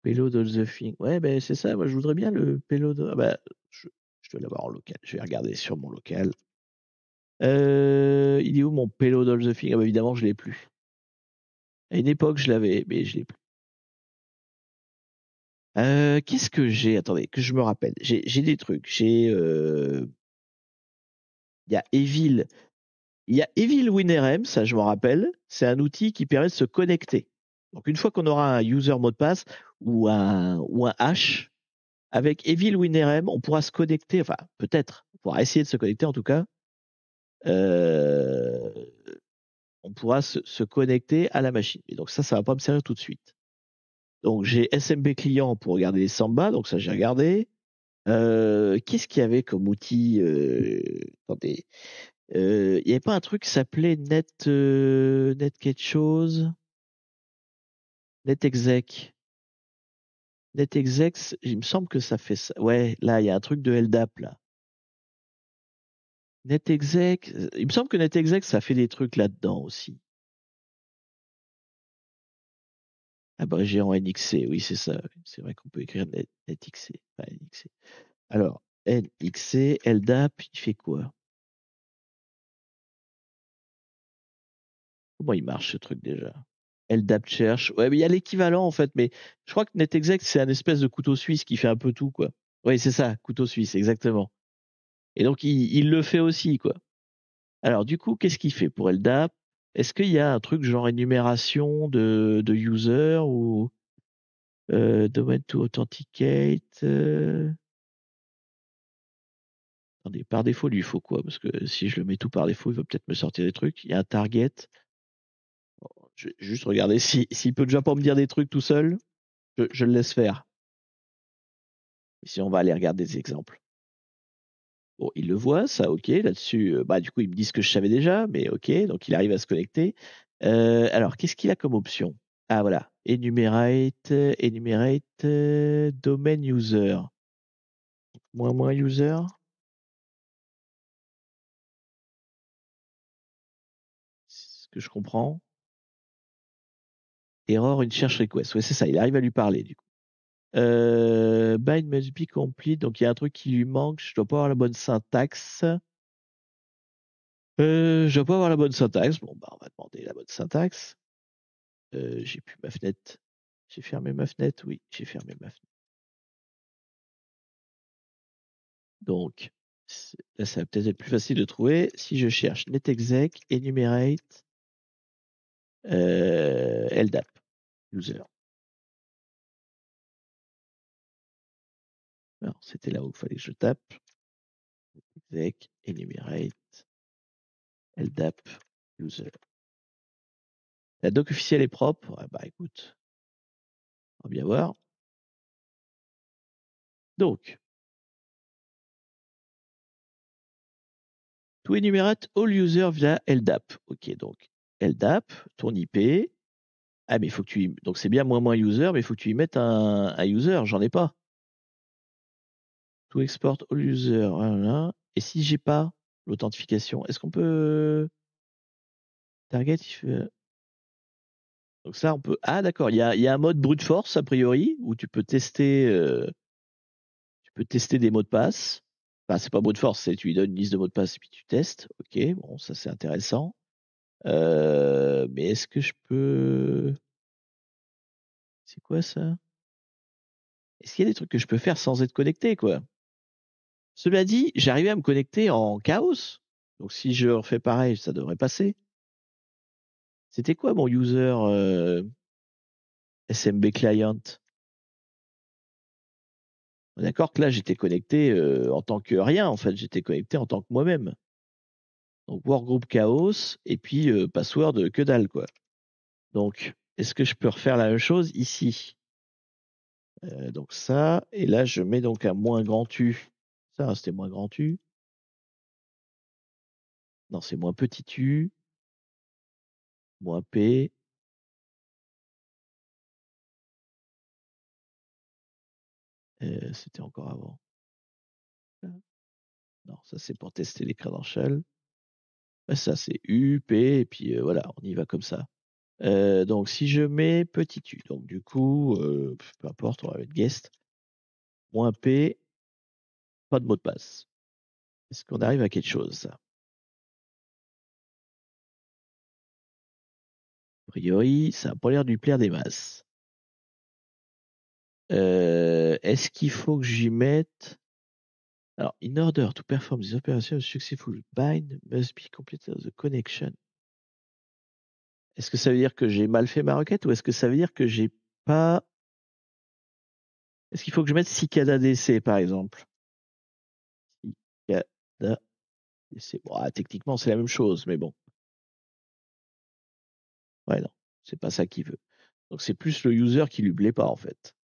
Payload all the thing. Ouais, ben c'est ça. Moi, je voudrais bien le payload. Ah bah, je dois l'avoir en local. Je vais regarder sur mon local. Il est où mon payload all the thing? Ah bah, évidemment, je l'ai plus. À une époque, je l'avais, mais je l'ai plus. Qu'est-ce que j'ai? Attendez, que je me rappelle. J'ai des trucs. Il y a Evil. Il y a Evil WinRM, ça je m'en rappelle. C'est un outil qui permet de se connecter. Donc une fois qu'on aura un user mot de passe ou un hash, avec Evil WinRM, on pourra se connecter, enfin peut-être, on pourra essayer de se connecter en tout cas. Euh, on pourra se connecter à la machine. Et donc ça va pas me servir tout de suite. Donc j'ai SMB client pour regarder les samba, donc ça j'ai regardé. Qu'est-ce qu'il y avait comme outil? Attendez. Il n'y avait pas un truc qui s'appelait Net quelque chose? NetExec. NetExec, il me semble que ça fait ça. Ouais, là, il y a un truc de LDAP, là. NetExec, il me semble que NetExec, ça fait des trucs là-dedans aussi. Abrégé en NXC, oui, c'est ça. C'est vrai qu'on peut écrire NetXC, pas NXC. Alors, NXC, LDAP, il fait quoi? Comment il marche ce truc déjà? LDAP cherche. Ouais, mais il y a l'équivalent en fait, mais je crois que NetExec, c'est un espèce de couteau suisse qui fait un peu tout, quoi. Oui, c'est ça, couteau suisse, exactement. Et donc, il le fait aussi, quoi. Alors, du coup, qu'est-ce qu'il fait pour LDAP? Est-ce qu'il y a un truc genre énumération de user ou domain to authenticate? Attendez, par défaut, lui, il faut quoi? Parce que si je le mets tout par défaut, il va peut-être me sortir des trucs. Il y a un target. Je vais juste regarder s'il peut déjà pas me dire des trucs tout seul. Je le laisse faire. Ici, on va aller regarder des exemples. Bon, il le voit, ça, ok. Là-dessus, bah, du coup, il me dit ce que je savais déjà, mais ok. Donc, il arrive à se connecter. Alors, qu'est-ce qu'il a comme option? Ah, voilà. Enumerate, domain user. Moins user. C'est ce que je comprends. Error in search request. Ouais, c'est ça. Il arrive à lui parler, du coup. Bind must be complete. Donc, il y a un truc qui lui manque. Je dois pas avoir la bonne syntaxe. Je dois pas avoir la bonne syntaxe. Bon, bah, on va demander la bonne syntaxe. J'ai plus ma fenêtre. J'ai fermé ma fenêtre. Oui, j'ai fermé ma fenêtre. Donc, là, ça va peut-être être plus facile de trouver. Si je cherche netexec, enumerate, LDAP, user. Alors, c'était là où il fallait que je tape. Netexec, enumerate, LDAP, user. La doc officielle est propre. Ah bah écoute, on va bien voir. Donc, to enumerate all users via LDAP. Ok, donc LDAP, ton IP. Ah, mais il faut que tu y... Donc c'est bien moins user, mais il faut que tu y mettes un user. J'en ai pas. To export all user. Voilà. Et si j'ai pas l'authentification, est-ce qu'on peut target donc ça, on peut. Ah, d'accord. Il y a un mode brute force a priori où tu peux tester des mots de passe. Enfin, c'est pas brute force, c'est tu lui donnes une liste de mots de passe et puis tu testes. Ok, bon, ça c'est intéressant. Mais est-ce que je peux. C'est quoi ça? Est-ce qu'il y a des trucs que je peux faire sans être connecté, quoi? Cela dit, j'arrivais à me connecter en chaos. Donc si je refais pareil, ça devrait passer. C'était quoi mon user SMB client? D'accord que là, j'étais connecté en tant que rien, en fait. J'étais connecté en tant que moi-même. Donc workgroup chaos et puis password que dalle, quoi. Donc, est-ce que je peux refaire la même chose ici? Donc ça, et là, je mets donc un moins grand U. Ça, c'était moins grand U. Non, c'est moins petit u, moins P. C'était encore avant. Non, ça c'est pour tester les credentials. Ça c'est U, P, et puis voilà, on y va comme ça. Donc si je mets petit u, donc du coup, peu importe, on va mettre guest, -p, pas de mot de passe. Est-ce qu'on arrive à quelque chose? A priori, ça n'a pas l'air de lui plaire des masses. Est-ce qu'il faut que j'y mette... Alors, in order to perform this operation, successful bind must be completed the connection. Est-ce que ça veut dire que j'ai mal fait ma requête ou est-ce que ça veut dire que j'ai pas... Est-ce qu'il faut que je mette cicada DC par exemple? Cicada DC. Bon, techniquement, c'est la même chose, mais bon. Ouais, non, c'est pas ça qu'il veut. Donc, c'est plus le user qui lui plaît pas en fait.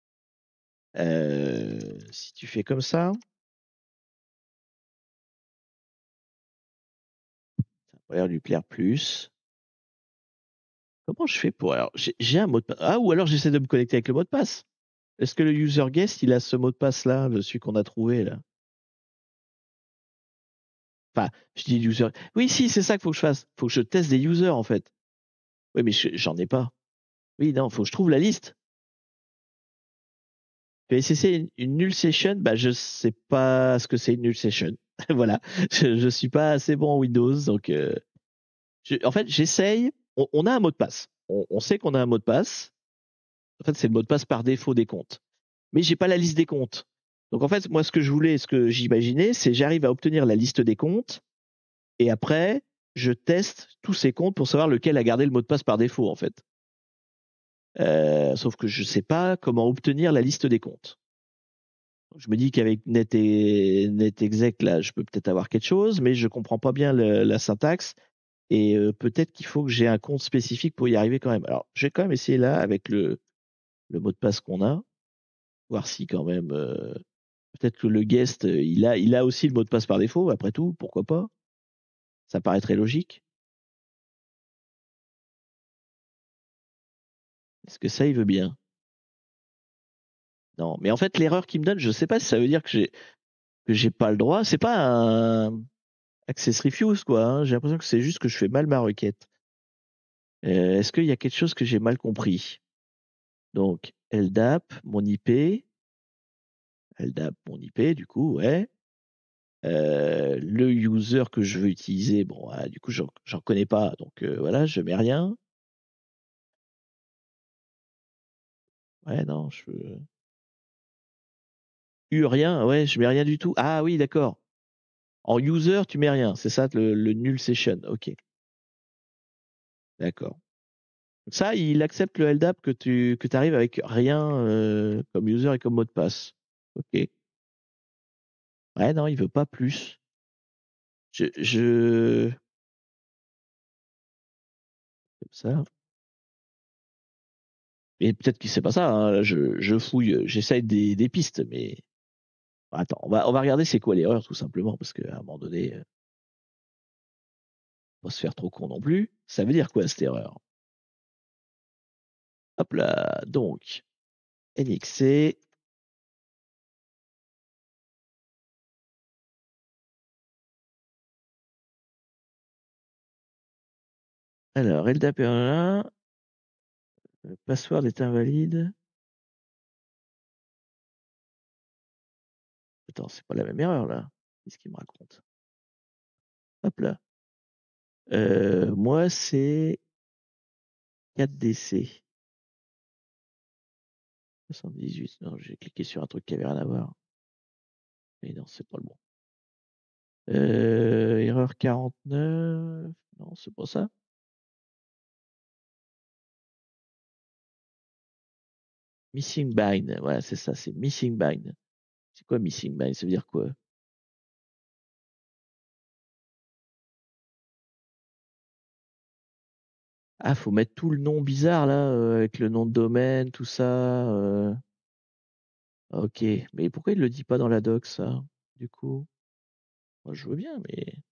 Si tu fais comme ça va l'air de lui plaire plus. Comment je fais pour... Alors, j'ai un mot de passe. Ah, ou alors j'essaie de me connecter avec le mot de passe. Est-ce que le user guest, il a ce mot de passe-là, celui qu'on a trouvé là? Enfin, je dis user. Oui, si, c'est ça qu'il faut que je fasse. Faut que je teste des users en fait. Oui, mais j'en ai pas. Oui, non, faut que je trouve la liste. PSCC, une null session, bah je sais pas ce que c'est une null session. Voilà, je suis pas assez bon en Windows, donc en fait j'essaye. On a un mot de passe. On sait qu'on a un mot de passe. En fait, c'est le mot de passe par défaut des comptes. Mais j'ai pas la liste des comptes. Donc en fait, moi, ce que je voulais, ce que j'imaginais, c'est j'arrive à obtenir la liste des comptes et après, je teste tous ces comptes pour savoir lequel a gardé le mot de passe par défaut, en fait. Sauf que je sais pas comment obtenir la liste des comptes. Je me dis qu'avec NetExec, là, je peux peut-être avoir quelque chose, mais je comprends pas bien la syntaxe et peut-être qu'il faut que j'ai un compte spécifique pour y arriver quand même. Alors, je vais quand même essayer là avec le mot de passe qu'on a, voir si quand même peut-être que le guest il a aussi le mot de passe par défaut. Après tout, pourquoi pas? Ça paraît très logique. Est-ce que ça il veut bien? Non, mais en fait l'erreur qu'il me donne, je sais pas si ça veut dire que j'ai pas le droit. C'est pas un access refuse quoi, hein. J'ai l'impression que c'est juste que je fais mal ma requête. Est-ce qu'il y a quelque chose que j'ai mal compris? Donc LDAP, mon IP, LDAP, mon IP, du coup, ouais. Le user que je veux utiliser, bon, du coup, j'en connais pas, donc voilà, je mets rien. Ouais, non, rien, ouais, je mets rien du tout. Ah oui, d'accord. En user, tu mets rien, c'est ça le null session. Ok, d'accord. Ça, il accepte le LDAP que tu arrives avec rien comme user et comme mot de passe. Ok. Ouais, non, il veut pas plus. Comme ça. Et peut-être que c'est pas ça, hein. Je fouille, j'essaye des pistes, mais attends, on va regarder c'est quoi l'erreur tout simplement, parce qu'à un moment donné, on va se faire trop con non plus. Ça veut dire quoi cette erreur? Hop là, donc, NXC, alors LDAP1, le password est invalide. Attends, c'est pas la même erreur là. Qu'est-ce qu'il me raconte? Hop là. Moi, c'est 4DC. 78. Non, j'ai cliqué sur un truc qui avait rien à voir. Mais non, c'est pas le bon. Erreur 49. Non, c'est pas ça. Missing bind. Voilà, c'est ça, c'est missing bind. C'est quoi missing bind? Ça veut dire quoi? Ah, faut mettre tout le nom bizarre là, avec le nom de domaine, tout ça. Ok, mais pourquoi il le dit pas dans la doc ça? Du coup, moi je veux bien, mais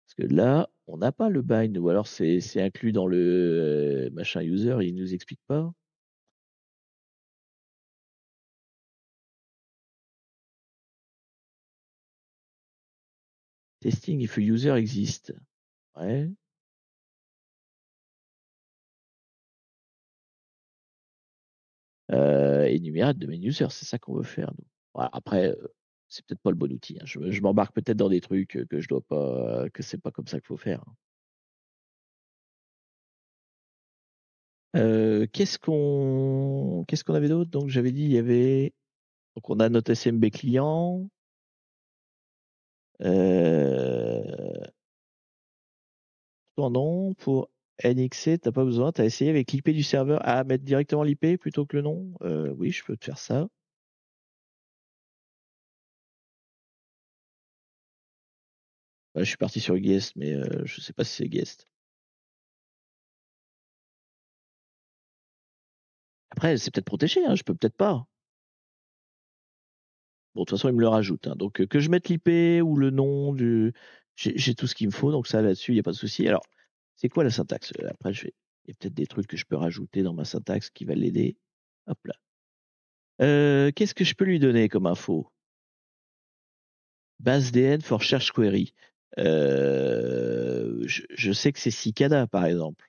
parce que là, on n'a pas le bind, ou alors c'est inclus dans le machin user, il nous explique pas. Testing if a user existe. Ouais. Énumérer de domaine user, c'est ça qu'on veut faire, nous. Voilà, après, c'est peut-être pas le bon outil, hein. Je m'embarque peut-être dans des trucs que je dois pas, que c'est pas comme ça qu'il faut faire, hein. Qu'est-ce qu'on avait d'autre? Donc j'avais dit il y avait donc on a notre SMB client. Toi non, pour NXC, t'as pas besoin, t'as essayé avec l'IP du serveur à mettre directement l'IP plutôt que le nom? Oui, je peux te faire ça. Je suis parti sur guest, mais je sais pas si c'est guest. Après, c'est peut-être protégé, hein, je peux peut-être pas. Bon, de toute façon, il me le rajoute, hein. Donc, que je mette l'IP ou le nom du. J'ai tout ce qu'il me faut, donc ça là-dessus, il n'y a pas de souci. Alors, c'est quoi la syntaxe? Après, il y a peut-être des trucs que je peux rajouter dans ma syntaxe qui va l'aider. Hop là. Qu'est-ce que je peux lui donner comme info? Base DN for search query. Je sais que c'est Cicada, par exemple.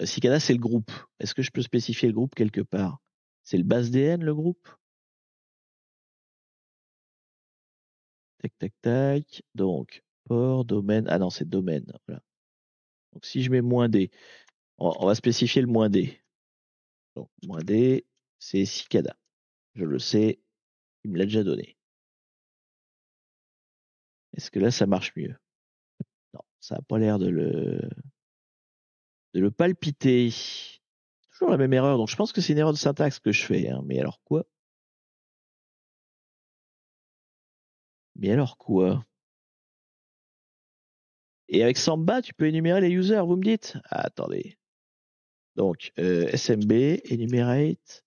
Cicada, c'est le groupe. Est-ce que je peux spécifier le groupe quelque part? C'est le base DN, le groupe? Tac, tac, tac. Donc, port, domaine. Ah non, c'est domaine. Voilà. Donc, si je mets -D, on va spécifier le -D. Donc, -D, c'est Cicada. Je le sais, il me l'a déjà donné. Est-ce que là, ça marche mieux? Non, ça n'a pas l'air de le palpiter. Toujours la même erreur. Donc, je pense que c'est une erreur de syntaxe que je fais, hein. Mais alors quoi? Mais alors quoi? Et avec Samba, tu peux énumérer les users, vous me dites? Ah, attendez. Donc, SMB, enumerate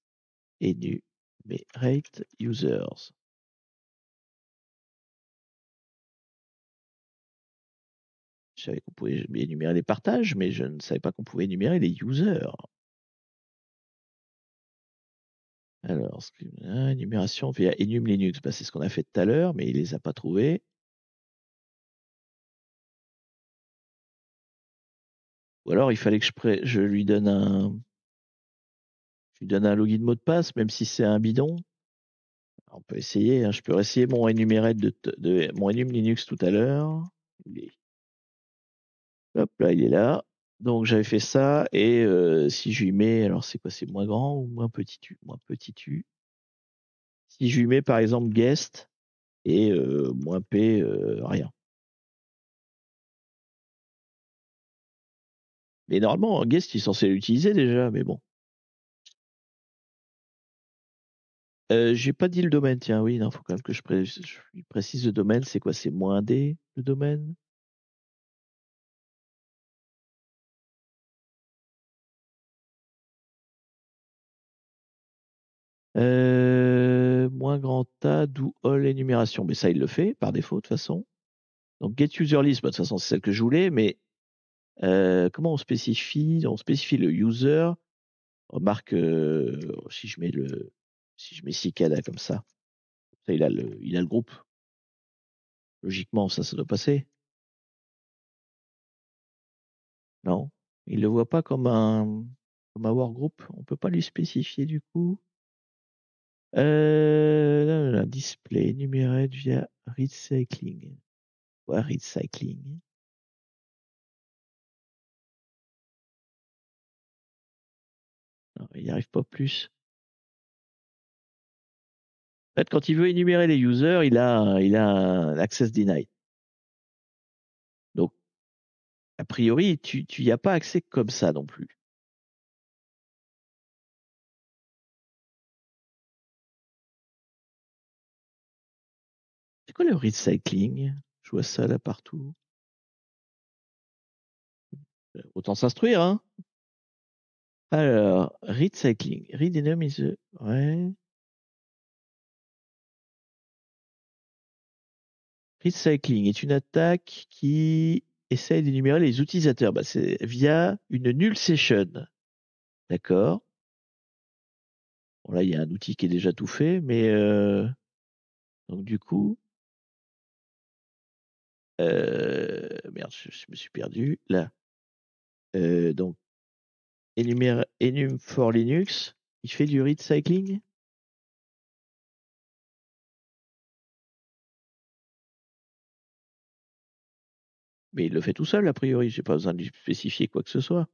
users. Je savais qu'on pouvait énumérer les partages, mais je ne savais pas qu'on pouvait énumérer les users. Alors, énumération via enum Linux, bah, c'est ce qu'on a fait tout à l'heure, mais il les a pas trouvés. Ou alors, il fallait que je lui donne un login mot de passe, même si c'est un bidon. Alors, on peut essayer, hein. Je peux essayer mon énumérate de mon enum Linux tout à l'heure. Hop là, il est là. Donc j'avais fait ça et si je lui mets, alors c'est quoi, c'est moins grand ou moins petit u? Moins petit u. Si je lui mets par exemple guest et moins p, rien. Mais normalement, guest, il est censé l'utiliser déjà, mais bon. J'ai pas dit le domaine, tiens, oui, non, faut quand même que je lui précise le domaine, c'est quoi, c'est -D, le domaine? Moins grand A, do all énumération. Mais ça, il le fait par défaut, de toute façon. Donc get user list, bah, de toute façon, c'est celle que je voulais, mais comment on spécifie? On spécifie le user. Remarque, si je mets cicada comme ça il a le groupe. Logiquement, ça doit passer. Non? Il le voit pas comme un workgroup. On peut pas lui spécifier du coup. Display enumerate via read cycling. Ouais, read cycling. Non, il n'y arrive pas plus. En fait, quand il veut énumérer les users, il a un access denied. Donc, a priori, tu y as pas accès comme ça non plus. C'est quoi le recycling? Je vois ça là partout. Autant s'instruire, hein. Alors, recycling. Read enum is ouais. Recycling est une attaque qui essaye d'énumérer les utilisateurs. Bah, c'est via une null session. D'accord. Bon, là, il y a un outil qui est déjà tout fait, mais donc du coup, Merde, je me suis perdu. Là. Donc, enum for Linux. Il fait du read cycling? Mais il le fait tout seul, a priori. J'ai pas besoin de lui spécifier quoi que ce soit.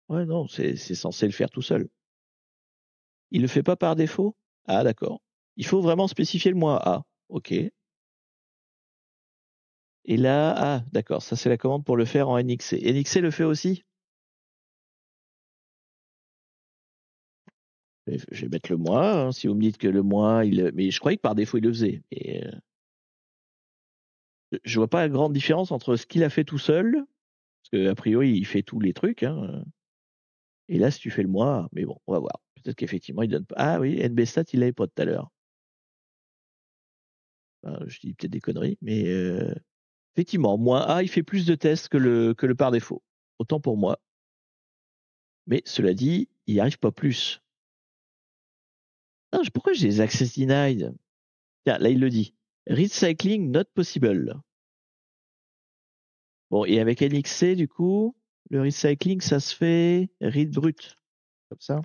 Ouais, non, c'est censé le faire tout seul. Il le fait pas par défaut? Ah, d'accord. Il faut vraiment spécifier le -a. OK. Et là, ah, d'accord, ça c'est la commande pour le faire en NXC. NXC le fait aussi? Je vais mettre le -, hein, si vous me dites que le -, mais je croyais que par défaut il le faisait. Et, je vois pas la grande différence entre ce qu'il a fait tout seul, parce qu'a priori il fait tous les trucs, hein, et là si tu fais le -, mais bon, on va voir. Peut-être qu'effectivement il donne pas. Ah oui, NBStat il l'avait pas tout à l'heure. Enfin, je dis peut-être des conneries, mais effectivement, -a il fait plus de tests que le par défaut. Autant pour moi. Mais cela dit, il n'y arrive pas plus. Non, pourquoi j'ai les access denied? Tiens, là il le dit. Read cycling not possible. Bon, et avec NXC, du coup, le recycling, ça se fait read brut. Comme ça.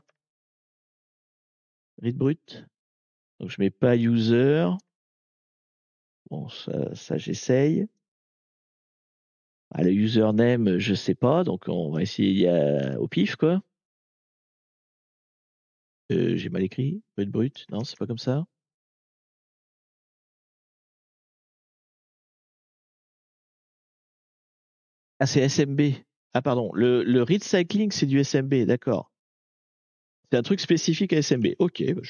Read brut. Donc, je mets pas user. Bon, ça j'essaye. Ah, le username, je sais pas. Donc, on va essayer au pif, quoi. J'ai mal écrit. Read brut. Non, c'est pas comme ça. Ah, c'est SMB. Ah, pardon. Le read cycling, c'est du SMB. D'accord. C'est un truc spécifique à SMB. Ok, bah,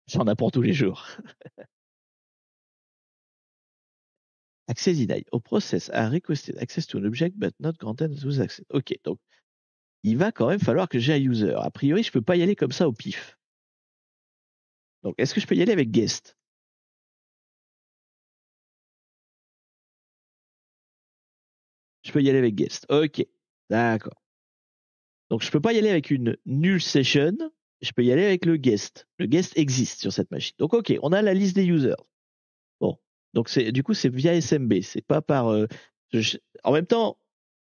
j'en apprends tous les jours. Access denied. A process a requested access to an object but not granted those access. Ok, donc il va quand même falloir que j'ai un user. A priori, je peux pas y aller comme ça au pif. Donc, est-ce que je peux y aller avec guest? Je peux y aller avec guest. Ok, d'accord. Donc, je peux pas y aller avec une null session. Je peux y aller avec le guest. Le guest existe sur cette machine. Donc, ok, on a la liste des users. Bon, donc du coup, c'est via SMB. C'est pas par. En même temps,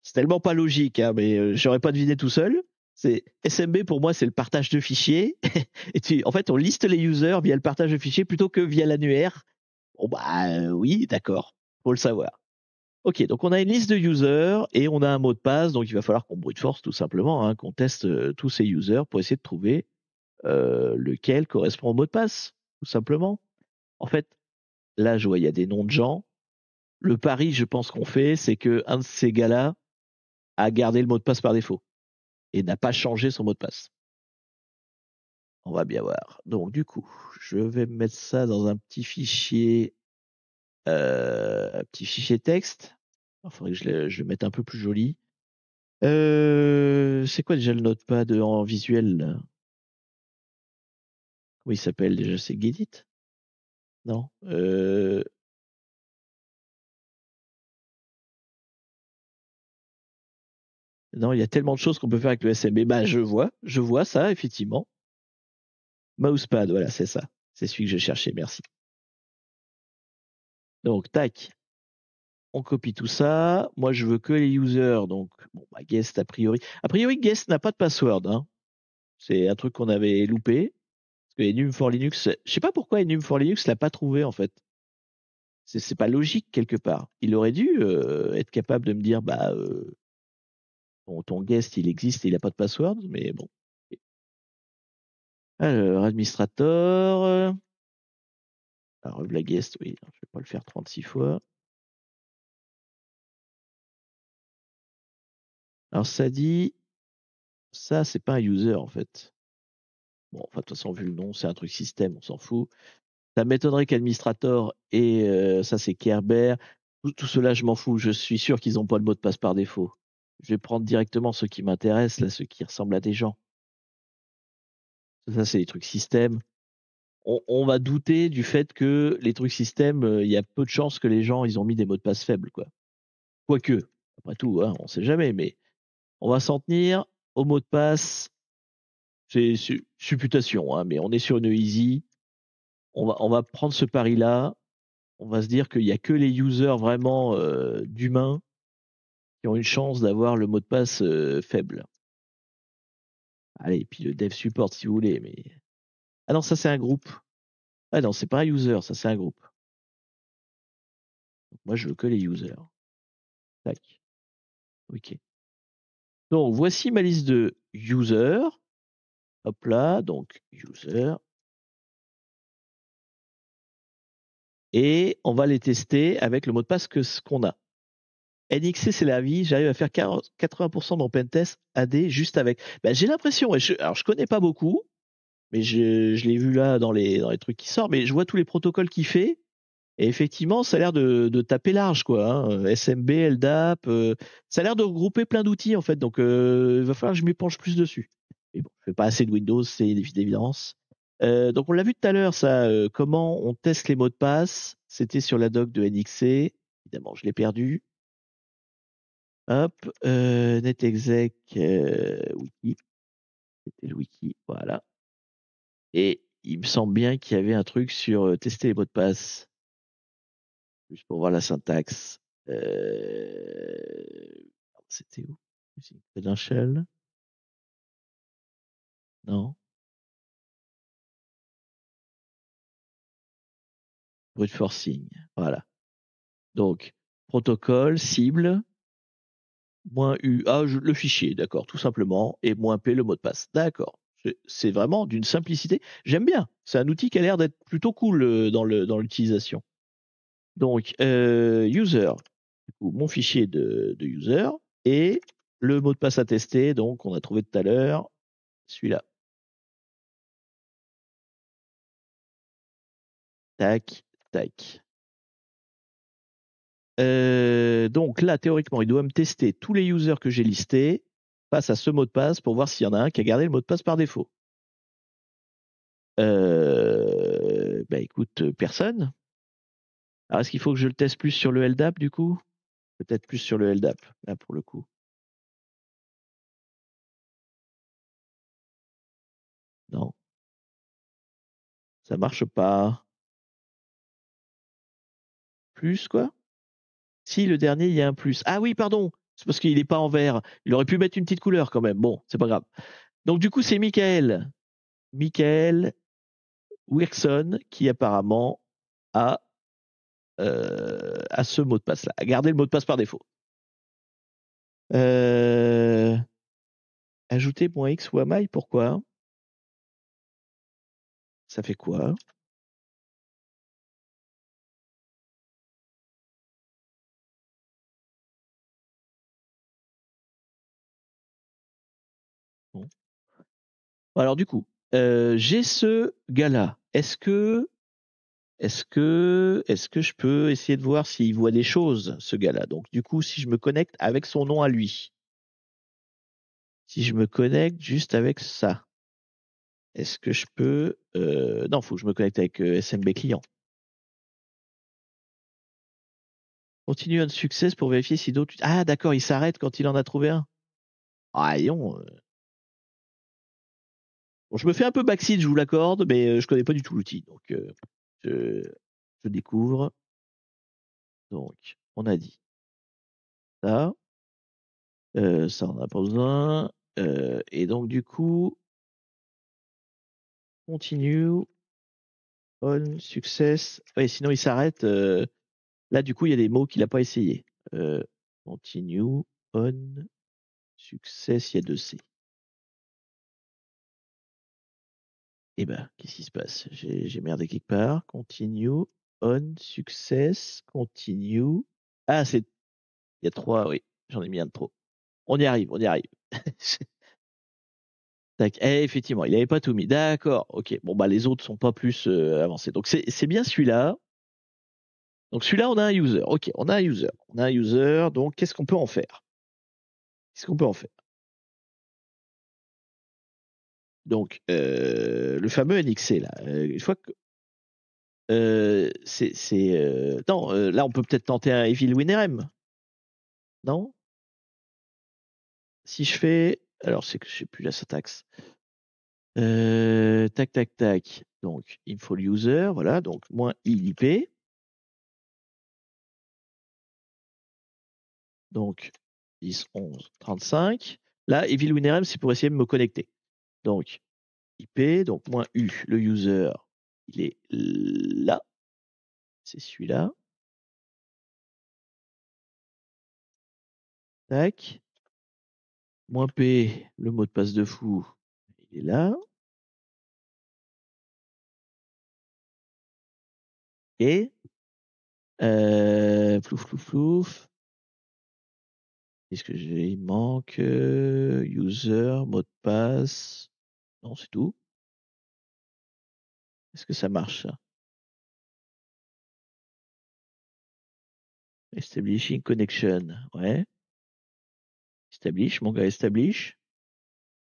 c'est tellement pas logique, hein, mais j'aurais pas deviné tout seul. C'est SMB pour moi, c'est le partage de fichiers. Et en fait, on liste les users via le partage de fichiers plutôt que via l'annuaire. Bon bah oui, d'accord, faut le savoir. Ok, donc on a une liste de users et on a un mot de passe, donc il va falloir qu'on brute force tout simplement, hein, qu'on teste tous ces users pour essayer de trouver lequel correspond au mot de passe, tout simplement. En fait, là, je vois, il y a des noms de gens. Le pari, je pense qu'on fait, c'est que un de ces gars-là a gardé le mot de passe par défaut et n'a pas changé son mot de passe. On va bien voir. Donc du coup, je vais mettre ça dans un petit fichier texte. Il faudrait que je le mette un peu plus joli. C'est quoi déjà le notepad en visuel là? Comment il s'appelle déjà? C'est Gedit? Non. Non, il y a tellement de choses qu'on peut faire avec le SMB. Bah, je vois ça, effectivement. Mousepad, voilà, c'est ça. C'est celui que je cherchais, merci. Donc, tac, on copie tout ça. Moi, je veux que les users. Donc, bon, bah, guest, a priori. A priori, guest n'a pas de password, hein. C'est un truc qu'on avait loupé. Parce que Enum for Linux, je sais pas pourquoi Enum for Linux l'a pas trouvé, en fait. C'est pas logique, quelque part. Il aurait dû être capable de me dire, bah, ton guest, il existe et il a pas de password, mais bon. Alors, administrateur. Alors, la guest, oui, je vais pas le faire 36 fois. Alors, ça dit, ça, c'est pas un user, en fait. Bon, enfin, de toute façon, vu le nom, c'est un truc système, on s'en fout. Ça m'étonnerait qu'administrator et ça, c'est Kerber. Tout cela, je m'en fous. Je suis sûr qu'ils n'ont pas le mot de passe par défaut. Je vais prendre directement ceux qui m'intéressent, là, ceux qui ressemblent à des gens. Ça, c'est les trucs système. On va douter du fait que les trucs système, il y a peu de chances que les gens, ils ont mis des mots de passe faibles, quoi. Quoique, après tout, hein, on sait jamais, mais on va s'en tenir au mot de passe C'est supputation, hein, mais on est sur une easy. On va prendre ce pari-là. On va se dire qu'il y a que les users vraiment d'humains qui ont une chance d'avoir le mot de passe faible. Allez, puis le dev support si vous voulez, mais. Ah non, ça c'est un groupe. Ah non, c'est pas un user, ça c'est un groupe. Donc, moi je veux que les users. Tac. Ok. Donc voici ma liste de users. Hop là, donc user. Et on va les tester avec le mot de passe que ce qu'on a. NXC, c'est la vie. J'arrive à faire 80% de mon pentest AD juste avec. Ben, j'ai l'impression, alors je connais pas beaucoup, mais je l'ai vu là dans les trucs qui sortent, mais je vois tous les protocoles qu'il fait. Et effectivement, ça a l'air de taper large, quoi. Hein. SMB, LDAP, ça a l'air de regrouper plein d'outils, en fait. Donc, il va falloir que je m'y penche plus dessus. Mais bon, je fais pas assez de Windows, c'est d'évidence. Donc, on l'a vu tout à l'heure, ça, comment on teste les mots de passe. C'était sur la doc de NXC. Évidemment, je l'ai perdu. Hop, netexec, wiki. C'était le wiki, voilà. Et il me semble bien qu'il y avait un truc sur tester les mots de passe. Juste pour voir la syntaxe. C'était où? Credential? Non. Brute forcing. Voilà. Donc, protocole, cible, moins U. Ah, le fichier, d'accord, tout simplement. Et moins P, le mot de passe. D'accord. C'est vraiment d'une simplicité. J'aime bien. C'est un outil qui a l'air d'être plutôt cool dans l'utilisation. Donc, user. Du coup, mon fichier de user. Et le mot de passe à tester. Donc, on a trouvé tout à l'heure celui-là. Tac, tac. Donc là, théoriquement, il doit me tester tous les users que j'ai listés face à ce mot de passe pour voir s'il y en a un qui a gardé le mot de passe par défaut. Bah écoute, personne. Alors est-ce qu'il faut que je le teste plus sur le LDAP du coup? Peut-être plus sur le LDAP, là pour le coup. Non, ça marche pas. Plus quoi? Si, le dernier, il y a un plus. Ah oui, pardon. C'est parce qu'il n'est pas en vert. Il aurait pu mettre une petite couleur quand même. Bon, c'est pas grave. Donc du coup, c'est Michael. Michael Wilson qui apparemment a à ce mot de passe-là, à garder le mot de passe par défaut. Euh, ajouter .x ou AMI, pourquoi? Ça fait quoi? Bon. Alors du coup, j'ai ce gars-là. Est-ce que je peux essayer de voir s'il voit des choses, ce gars-là? Donc du coup, si je me connecte avec son nom à lui, si je me connecte juste avec ça, est-ce que je peux? Non, faut que je me connecte avec SMB client. Continue un succès pour vérifier si d'autres. Ah d'accord, il s'arrête quand il en a trouvé un. Ah, non. Bon, je me fais un peu backseat, je vous l'accorde, mais je connais pas du tout l'outil. Donc, je, je découvre. Donc, on a dit ça. Ça, on n'a pas besoin. Et donc, du coup, continue, on, success. Ouais, sinon, il s'arrête. Là, du coup, il y a des mots qu'il n'a pas essayé. Continue, on, success, il y a deux C. Eh ben, qu'est-ce qui se passe? J'ai merdé quelque part. Continue, on, success, continue. Ah, il y a trois, oui. J'en ai mis un de trop. On y arrive, on y arrive. Tac. Effectivement, il n'avait pas tout mis. D'accord, ok. Bon, bah, les autres sont pas plus avancés. Donc, c'est bien celui-là. Donc, celui-là, on a un user. Ok, on a un user. On a un user. Donc, qu'est-ce qu'on peut en faire? Qu'est-ce qu'on peut en faire? Donc, le fameux NXC, là. Une fois que. Non, là, on peut peut-être tenter un Evil Winrm. Non? Si je fais. Alors, c'est que je sais plus la syntaxe. Tac, tac, tac. Donc, il me faut le user, voilà. Donc, moins i l'IP. Donc, 10, 11, 35. Là, Evil WinRM, c'est pour essayer de me connecter. Donc, IP, donc moins U, le user, il est là. C'est celui-là. Tac. Moins P, le mot de passe de fou, il est là. Et plouf, plouf, plouf. Qu'est-ce que j'ai? Il manque user, mot de passe. Non, c'est tout. Est-ce que ça marche, ça? Establishing connection. Ouais. Establish, mon gars, establish.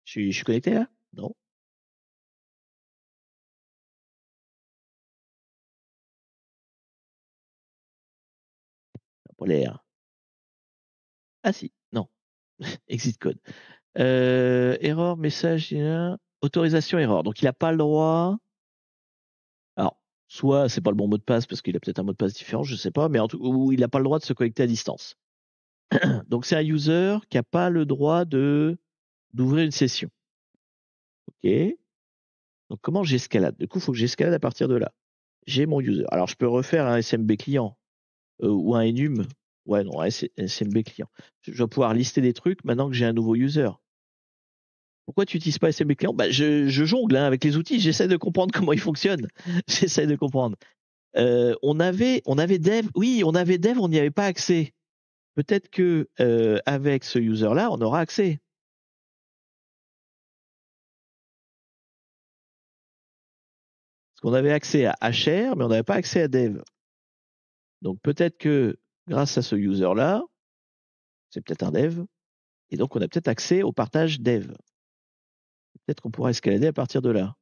Je suis connecté là? Non, ça n'a pas l'air. Ah si, non. Exit code. Error, message, autorisation erreur. Donc il n'a pas le droit. Alors, soit c'est pas le bon mot de passe parce qu'il a peut-être un mot de passe différent, je sais pas, mais en tout ou il n'a pas le droit de se connecter à distance. Donc c'est un user qui n'a pas le droit de d'ouvrir une session. Ok. Donc comment j'escalade? Du coup, il faut que j'escalade à partir de là. J'ai mon user. Alors je peux refaire un SMB client ou un enum. Ouais, non, un SMB client. Je dois pouvoir lister des trucs maintenant que j'ai un nouveau user. Pourquoi tu n'utilises pas SMB client? Bah, je jongle hein, avec les outils, j'essaie de comprendre comment ils fonctionnent. J'essaie de comprendre. On avait Dev, oui, on avait Dev, on n'y avait pas accès. Peut-être que avec ce user-là, on aura accès. Parce qu'on avait accès à HR, mais on n'avait pas accès à Dev. Donc peut-être que grâce à ce user-là, c'est peut-être un Dev, et donc on a peut-être accès au partage Dev. Peut-être qu'on pourra escalader à partir de là.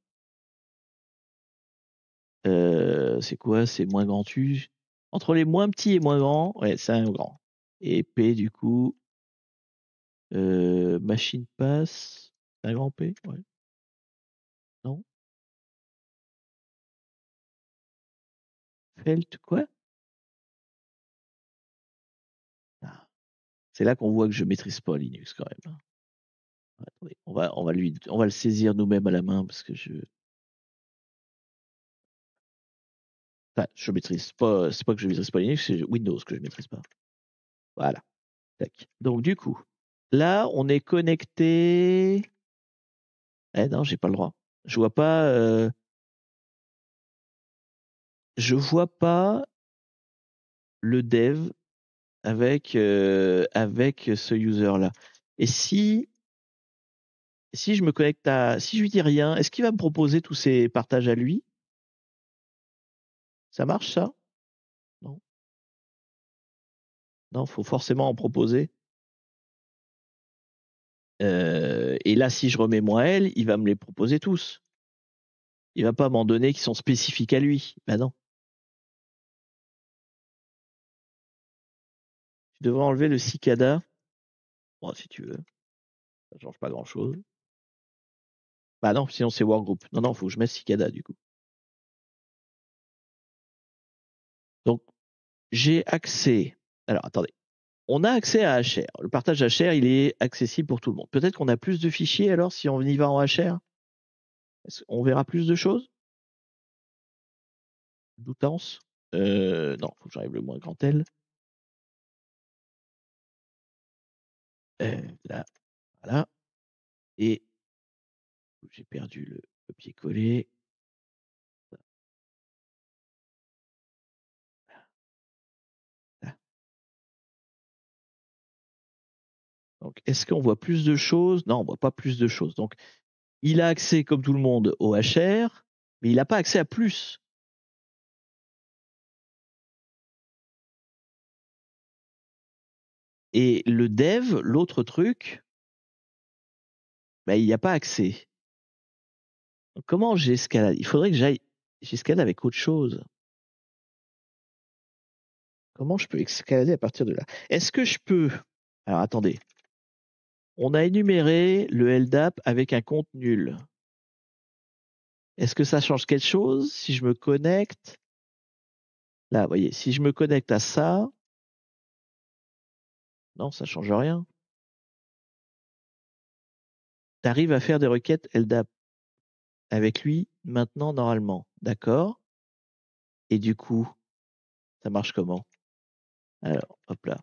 C'est quoi? C'est moins grand U. Entre les moins petits et moins grands, ouais, c'est un grand. Et P, du coup, machine pass, c'est un grand P, ouais. Non? Felt, quoi? Ah, c'est là qu'on voit que je maîtrise pas Linux quand même. Attendez, on va le saisir nous-mêmes à la main parce que enfin, je maîtrise pas, c'est pas que je maîtrise pas Linux, c'est Windows que je maîtrise pas. Voilà. Tac. Donc, du coup, là, on est connecté. Eh non, j'ai pas le droit. Je vois pas, je vois pas le dev avec ce user-là. Et si je me connecte si je lui dis rien, est-ce qu'il va me proposer tous ces partages à lui? Ça marche, ça? Non. Non, faut forcément en proposer. Et là, si je remets moi elle, il va me les proposer tous. Il va pas m'en donner qui sont spécifiques à lui. Ben non. Tu devrais enlever le cicada. Bon, si tu veux. Ça change pas grand-chose. Bah non, sinon c'est workgroup. Non, non, faut que je mette cicada du coup. Donc, j'ai accès. Alors, attendez. On a accès à HR. Le partage HR, il est accessible pour tout le monde. Peut-être qu'on a plus de fichiers alors si on y va en HR. On verra plus de choses? Doutance? Non, faut que j'enlève le moins grand L. Là, voilà. Et j'ai perdu le copier-coller. Là. Donc, est-ce qu'on voit plus de choses? Non, on voit pas plus de choses. Donc, il a accès, comme tout le monde, au HR, mais il n'a pas accès à plus. Et le dev, l'autre truc, bah, il n'y a pas accès. Donc, comment j'escalade? Il faudrait que j'escalade avec autre chose. Comment je peux escalader à partir de là? Est-ce que je peux... Alors, attendez. On a énuméré le LDAP avec un compte nul. Est-ce que ça change quelque chose si je me connecte? Là, vous voyez, si je me connecte à ça, non, ça change rien. Tu arrives à faire des requêtes LDAP avec lui maintenant normalement, d'accord? Et du coup, ça marche comment? Alors, hop là.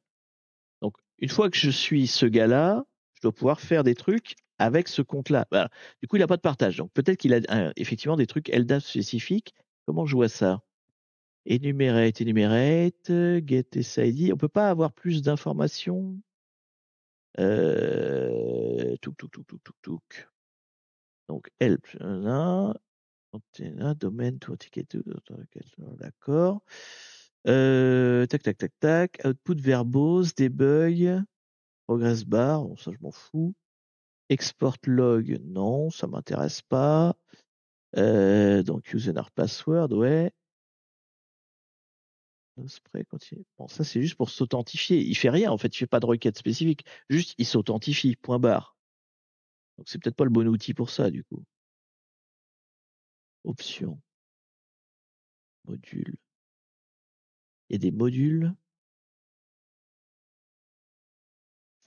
Donc, une fois que je suis ce gars-là, je dois pouvoir faire des trucs avec ce compte-là. Voilà. Du coup, il n'a pas de partage. Donc, peut-être qu'il a effectivement des trucs LDAP spécifiques. Comment je vois ça? Enumerate, get SID. On peut pas avoir plus d'informations. Touk, touk, touk, touk, touk, touk. Donc, help, là, domaine, to ticket, d'accord. Tac, tac, tac, tac. Output verbose, debug, progress bar, bon, ça je m'en fous. Export log, non, ça m'intéresse pas. Donc, user password, ouais. Spray continue. Bon, ça c'est juste pour s'authentifier. Il fait rien en fait, il fait pas de requête spécifique. Juste, il s'authentifie, point barre. Donc c'est peut-être pas le bon outil pour ça du coup. Options, module. Il y a des modules.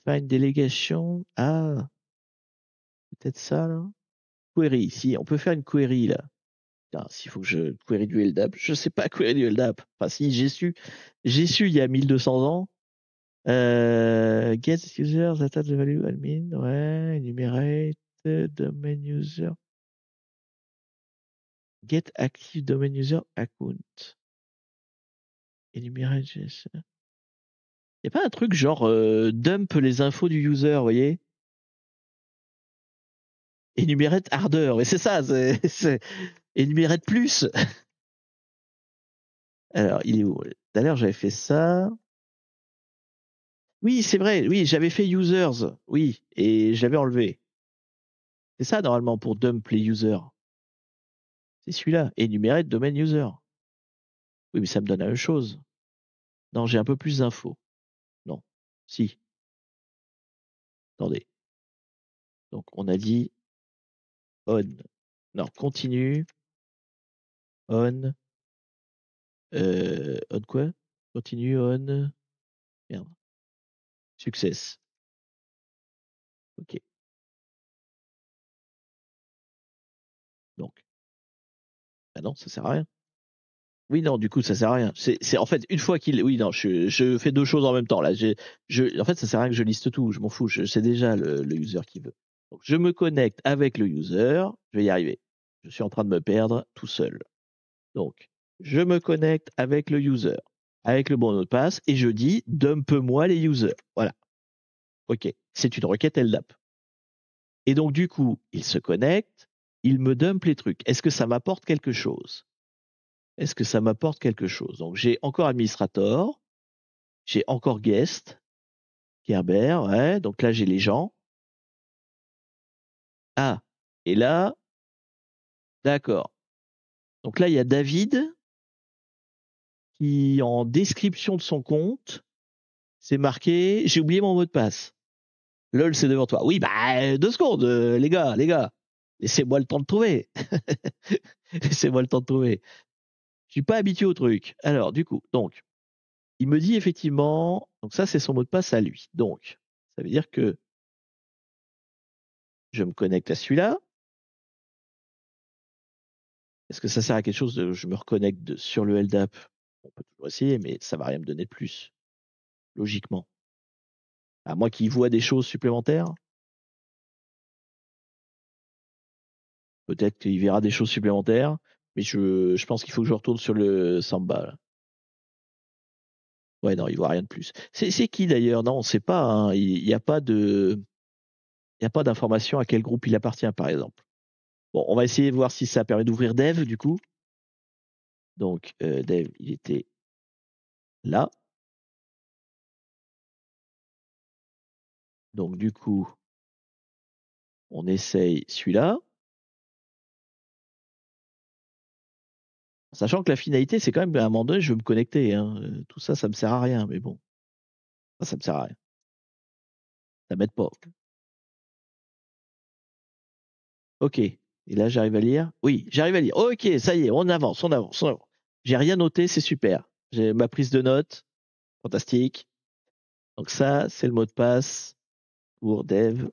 Find delegation. Ah, peut-être ça là. Query. Si, on peut faire une query là. Putain, s'il faut que je query du LDAP, je sais pas query du LDAP. Enfin si, j'ai su il y a 1200 ans. Get user, data value admin, ouais, enumerate, domain user. Get active domain user account. Enumerate. Il n'y a pas un truc genre dump les infos du user, vous voyez? Enumerate ardeur, et c'est ça, enumerate plus. Alors, il est où? Tout à l'heure, j'avais fait ça. Oui, c'est vrai, oui, j'avais fait users, oui, et je l'avais enlevé. C'est ça, normalement, pour dump les users. C'est celui-là, enumerate domain user. Oui, mais ça me donne la même chose. Non, j'ai un peu plus d'infos. Non. Si. Attendez. Donc, on a dit on. Non, continue. On. On quoi? Continue, on. Merde. Success. Ok. Donc. Ah non, ça sert à rien. Oui, non, du coup, ça sert à rien. En fait, une fois qu'il. Oui, non, je fais deux choses en même temps. Là, en fait, ça sert à rien que je liste tout. Je m'en fous. Je sais déjà le user qui veut. Donc, je me connecte avec le user. Je vais y arriver. Je suis en train de me perdre tout seul. Donc, je me connecte avec le user, avec le bon mot de passe, et je dis dump-moi les users. Voilà. OK. C'est une requête LDAP. Et donc, du coup, il se connecte, il me dump les trucs. Est-ce que ça m'apporte quelque chose? Est-ce que ça m'apporte quelque chose? Donc, j'ai encore administrator, j'ai encore guest, Kerber, ouais. Donc là, j'ai les gens. Ah, et là, d'accord. Donc là, il y a David qui, en description de son compte, c'est marqué, j'ai oublié mon mot de passe. LOL, c'est devant toi. Oui, bah, 2 secondes, les gars. Laissez-moi le temps de trouver. Laissez-moi le temps de trouver. Je suis pas habitué au truc. Alors, du coup, donc, il me dit effectivement, donc ça, c'est son mot de passe à lui. Donc, ça veut dire que je me connecte à celui-là. Est-ce que ça sert à quelque chose de, je me reconnecte sur le LDAP? On peut toujours essayer, mais ça va rien me donner de plus, logiquement. À moins qu'il voit des choses supplémentaires. Peut-être qu'il verra des choses supplémentaires, mais je pense qu'il faut que je retourne sur le Samba, là. Ouais, non, il voit rien de plus. C'est qui d'ailleurs? Non, on sait pas, hein. Il n'y a pas il y a pas d'information à quel groupe il appartient, par exemple. Bon, on va essayer de voir si ça permet d'ouvrir Dev, du coup. Donc, Dev, il était là. Donc, du coup, on essaye celui-là. Sachant que la finalité, c'est quand même, à un moment donné, je veux me connecter, hein. Tout ça, ça me sert à rien, mais bon. Ça me sert à rien. Ça m'aide pas. OK. Et là, j'arrive à lire. Oui, j'arrive à lire. Ok, ça y est, on avance, on avance, on avance. J'ai rien noté, c'est super. J'ai ma prise de notes, fantastique. Donc ça, c'est le mot de passe pour Dev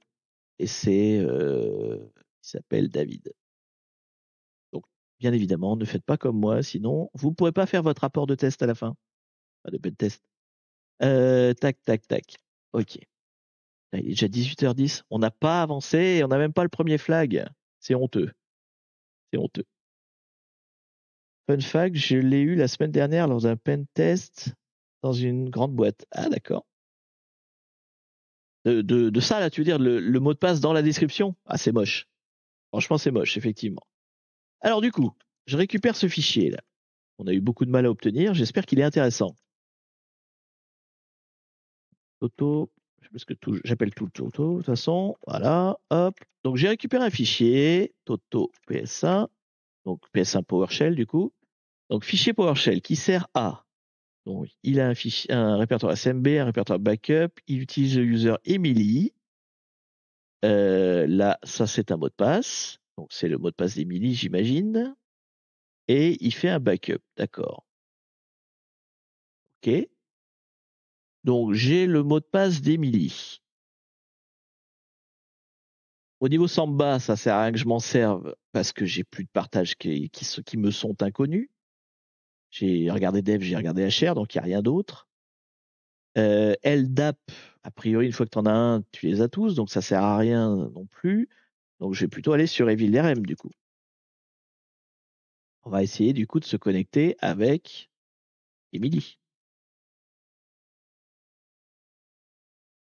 et il s'appelle David. Donc, bien évidemment, ne faites pas comme moi, sinon vous ne pourrez pas faire votre rapport de test à la fin. Pas de pen test. Tac, tac, tac. Ok. Là, il est déjà 18h10. On n'a pas avancé et on n'a même pas le premier flag. C'est honteux. C'est honteux. Fun fact, je l'ai eu la semaine dernière lors d'un pen test dans une grande boîte. Ah, d'accord. De ça, là, tu veux dire le mot de passe dans la description? Ah, c'est moche. Franchement, c'est moche, effectivement. Alors, du coup, je récupère ce fichier, là. On a eu beaucoup de mal à obtenir. J'espère qu'il est intéressant. Toto, je sais pas ce que j'appelle tout Toto, de toute façon. Voilà, hop. Donc, j'ai récupéré un fichier, Toto PS1, donc PS1 PowerShell, du coup. Donc, fichier PowerShell qui sert à. Donc, il a un fichier, un répertoire SMB, un répertoire backup. Il utilise le user Emily. Là, ça, c'est un mot de passe. Donc, c'est le mot de passe d'Emily, j'imagine. Et il fait un backup. D'accord. OK. Donc, j'ai le mot de passe d'Emily. Au niveau Samba, ça sert à rien que je m'en serve parce que j'ai plus de partages qui me sont inconnus. J'ai regardé Dev, j'ai regardé HR, donc il n'y a rien d'autre. LDAP, a priori, une fois que tu en as un, tu les as tous, donc ça sert à rien non plus. Donc je vais plutôt aller sur EvilRM du coup. On va essayer du coup de se connecter avec Emily.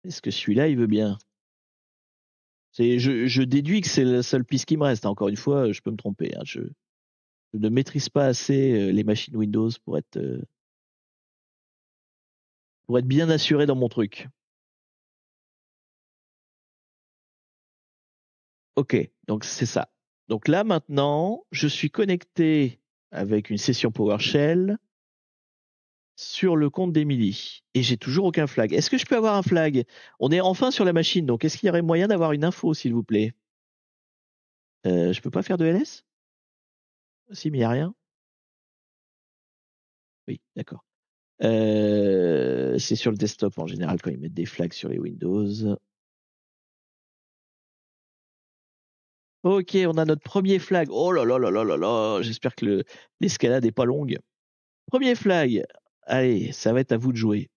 Est-ce que celui-là, il veut bien? Je déduis que c'est la seule piste qui me reste. Encore une fois, je peux me tromper. Hein. Je ne maîtrise pas assez les machines Windows pour être bien assuré dans mon truc. Ok, donc c'est ça. Donc là maintenant, je suis connecté avec une session PowerShell sur le compte d'Emily et j'ai toujours aucun flag. Est-ce que je peux avoir un flag? On est enfin sur la machine, donc est-ce qu'il y aurait moyen d'avoir une info, s'il vous plaît? Je peux pas faire de LS? Si, mais il n'y a rien. Oui, d'accord. C'est sur le desktop en général quand ils mettent des flags sur les Windows. Ok, on a notre premier flag. Oh là là là là là là. J'espère que l'escalade est pas longue. Premier flag. Allez, ça va être à vous de jouer.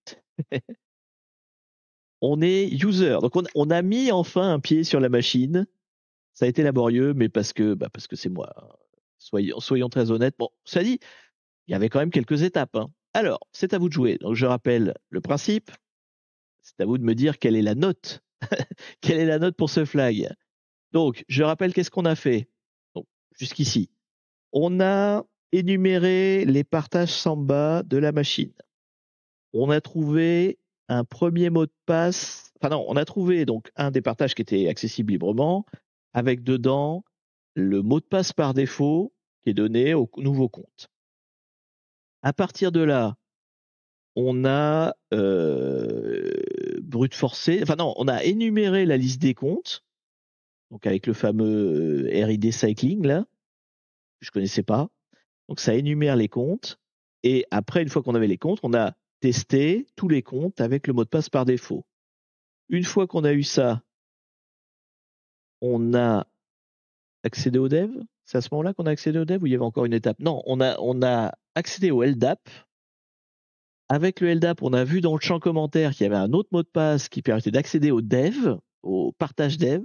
On est user. Donc on a mis enfin un pied sur la machine. Ça a été laborieux, mais parce que c'est moi. Soyons très honnêtes. Bon, ça dit, il y avait quand même quelques étapes. Hein. Alors, c'est à vous de jouer. Donc je rappelle le principe. C'est à vous de me dire quelle est la note. Quelle est la note pour ce flag? Donc, je rappelle qu'est-ce qu'on a fait. Donc, jusqu'ici. On a énuméré les partages Samba de la machine. On a trouvé un premier mot de passe. Enfin non, on a trouvé donc un des partages qui était accessible librement, avec dedans le mot de passe par défaut qui est donné au nouveau compte. À partir de là, on a brute forcé. Enfin non, on a énuméré la liste des comptes, donc avec le fameux RID Cycling là, que je connaissais pas. Donc ça énumère les comptes. Et après, une fois qu'on avait les comptes, on a testé tous les comptes avec le mot de passe par défaut. Une fois qu'on a eu ça, on a accédé au dev. C'est à ce moment-là qu'on a accédé au dev ou il y avait encore une étape? Non, on a accédé au LDAP. Avec le LDAP, on a vu dans le champ commentaire qu'il y avait un autre mot de passe qui permettait d'accéder au dev, au partage dev.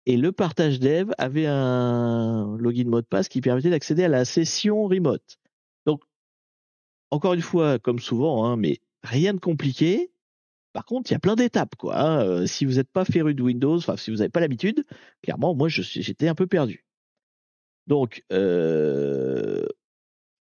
Et le partage dev avait un login mot de passe qui permettait d'accéder à la session remote. Donc, encore une fois, comme souvent, hein, mais rien de compliqué. Par contre, il y a plein d'étapes, quoi. Hein. Si vous n'êtes pas féru de Windows, enfin, si vous n'avez pas l'habitude, clairement, moi, j'étais un peu perdu. Donc, je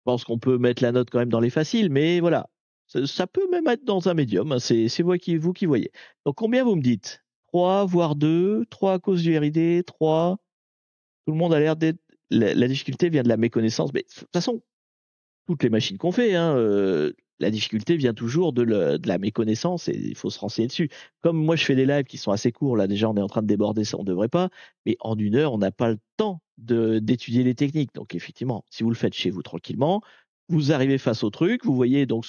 pense qu'on peut mettre la note quand même dans les faciles, mais voilà. Ça peut même être dans un médium. Hein. C'est vous qui voyez. Donc, combien vous me dites? 3, voire 2, 3 à cause du RID, 3. Tout le monde a l'air d'être. La difficulté vient de la méconnaissance. Mais de toute façon, toutes les machines qu'on fait, hein, la difficulté vient toujours de la méconnaissance et il faut se renseigner dessus. Comme moi, je fais des lives qui sont assez courts, là déjà on est en train de déborder, ça on devrait pas, mais en 1 heure, on n'a pas le temps d'étudier les techniques. Donc effectivement, si vous le faites chez vous tranquillement, vous arrivez face au truc, vous voyez donc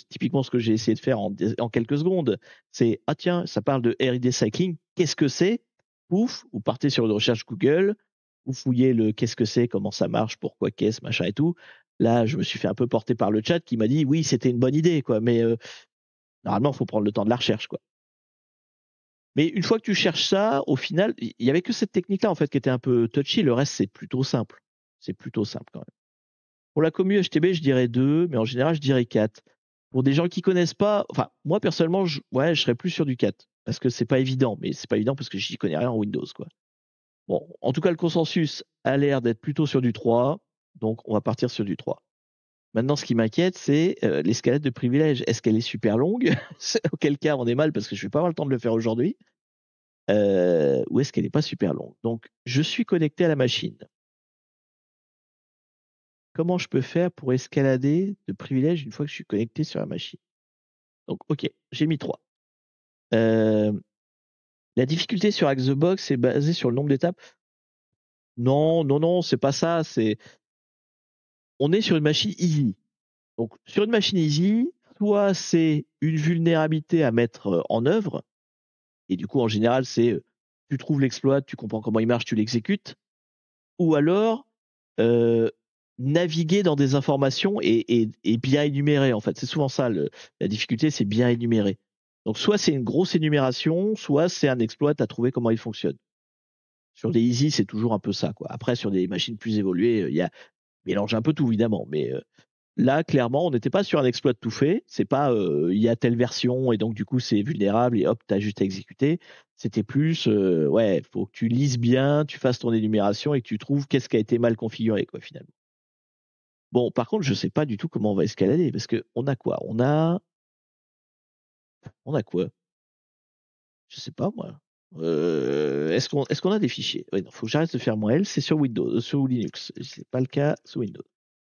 typiquement ce que j'ai essayé de faire en quelques secondes, c'est: «Ah tiens, ça parle de RD Cycling, qu'est-ce que c'est?» Pouf, vous partez sur une recherche Google, vous fouillez le «Qu'est-ce que c'est? Comment ça marche? Pourquoi? Qu'est-ce?» machin et tout. Là, je me suis fait un peu porter par le chat qui m'a dit: «Oui, c'était une bonne idée, quoi, mais normalement, il faut prendre le temps de la recherche, quoi». Mais une fois que tu cherches ça, au final, il y avait que cette technique-là, en fait, qui était un peu touchy. Le reste, c'est plutôt simple. C'est plutôt simple, quand même. Pour la commu HTB, je dirais 2, mais en général, je dirais 4. Pour des gens qui connaissent pas, enfin, moi, personnellement, je serais plus sur du 4 parce que c'est pas évident, mais c'est pas évident parce que j'y connais rien en Windows, quoi. Bon, en tout cas, le consensus a l'air d'être plutôt sur du 3, donc on va partir sur du 3. Maintenant, ce qui m'inquiète, c'est, l'escalade de privilèges. Est-ce qu'elle est super longue? Auquel cas, on est mal parce que je vais pas avoir le temps de le faire aujourd'hui. Ou est-ce qu'elle est pas super longue? Donc je suis connecté à la machine. Comment je peux faire pour escalader de privilèges une fois que je suis connecté sur la machine? Donc OK, j'ai mis 3. Hem, la difficulté sur Hack the Box est basée sur le nombre d'étapes? Non, non, non, c'est pas ça, on est sur une machine easy. Donc sur une machine easy, soit c'est une vulnérabilité à mettre, en œuvre. Et du coup, en général, c'est, tu trouves l'exploit, tu comprends comment il marche, tu l'exécutes. Ou alors, heu, naviguer dans des informations et bien énumérer, en fait. C'est souvent ça la difficulté, c'est bien énumérer. Donc soit c'est une grosse énumération, soit c'est un exploit, tu as trouvé comment il fonctionne. Sur des easy, c'est toujours un peu ça, quoi. Après sur des machines plus évoluées, il y a mélange un peu tout évidemment, mais là, clairement, on n'était pas sur un exploit de tout fait. C'est pas, il y a telle version et donc du coup, c'est vulnérable et hop, tu as juste à exécuter. C'était plus, ouais, faut que tu lises bien, tu fasses ton énumération et que tu trouves qu'est-ce qui a été mal configuré, quoi, finalement. Bon, par contre, je sais pas du tout comment on va escalader parce qu'on a quoi? On a quoi? Je sais pas moi. Est-ce qu'on a des fichiers? Ouais, non, faut que j'arrête de faire moi L, c'est sur Windows, sur Linux. C'est pas le cas sous Windows.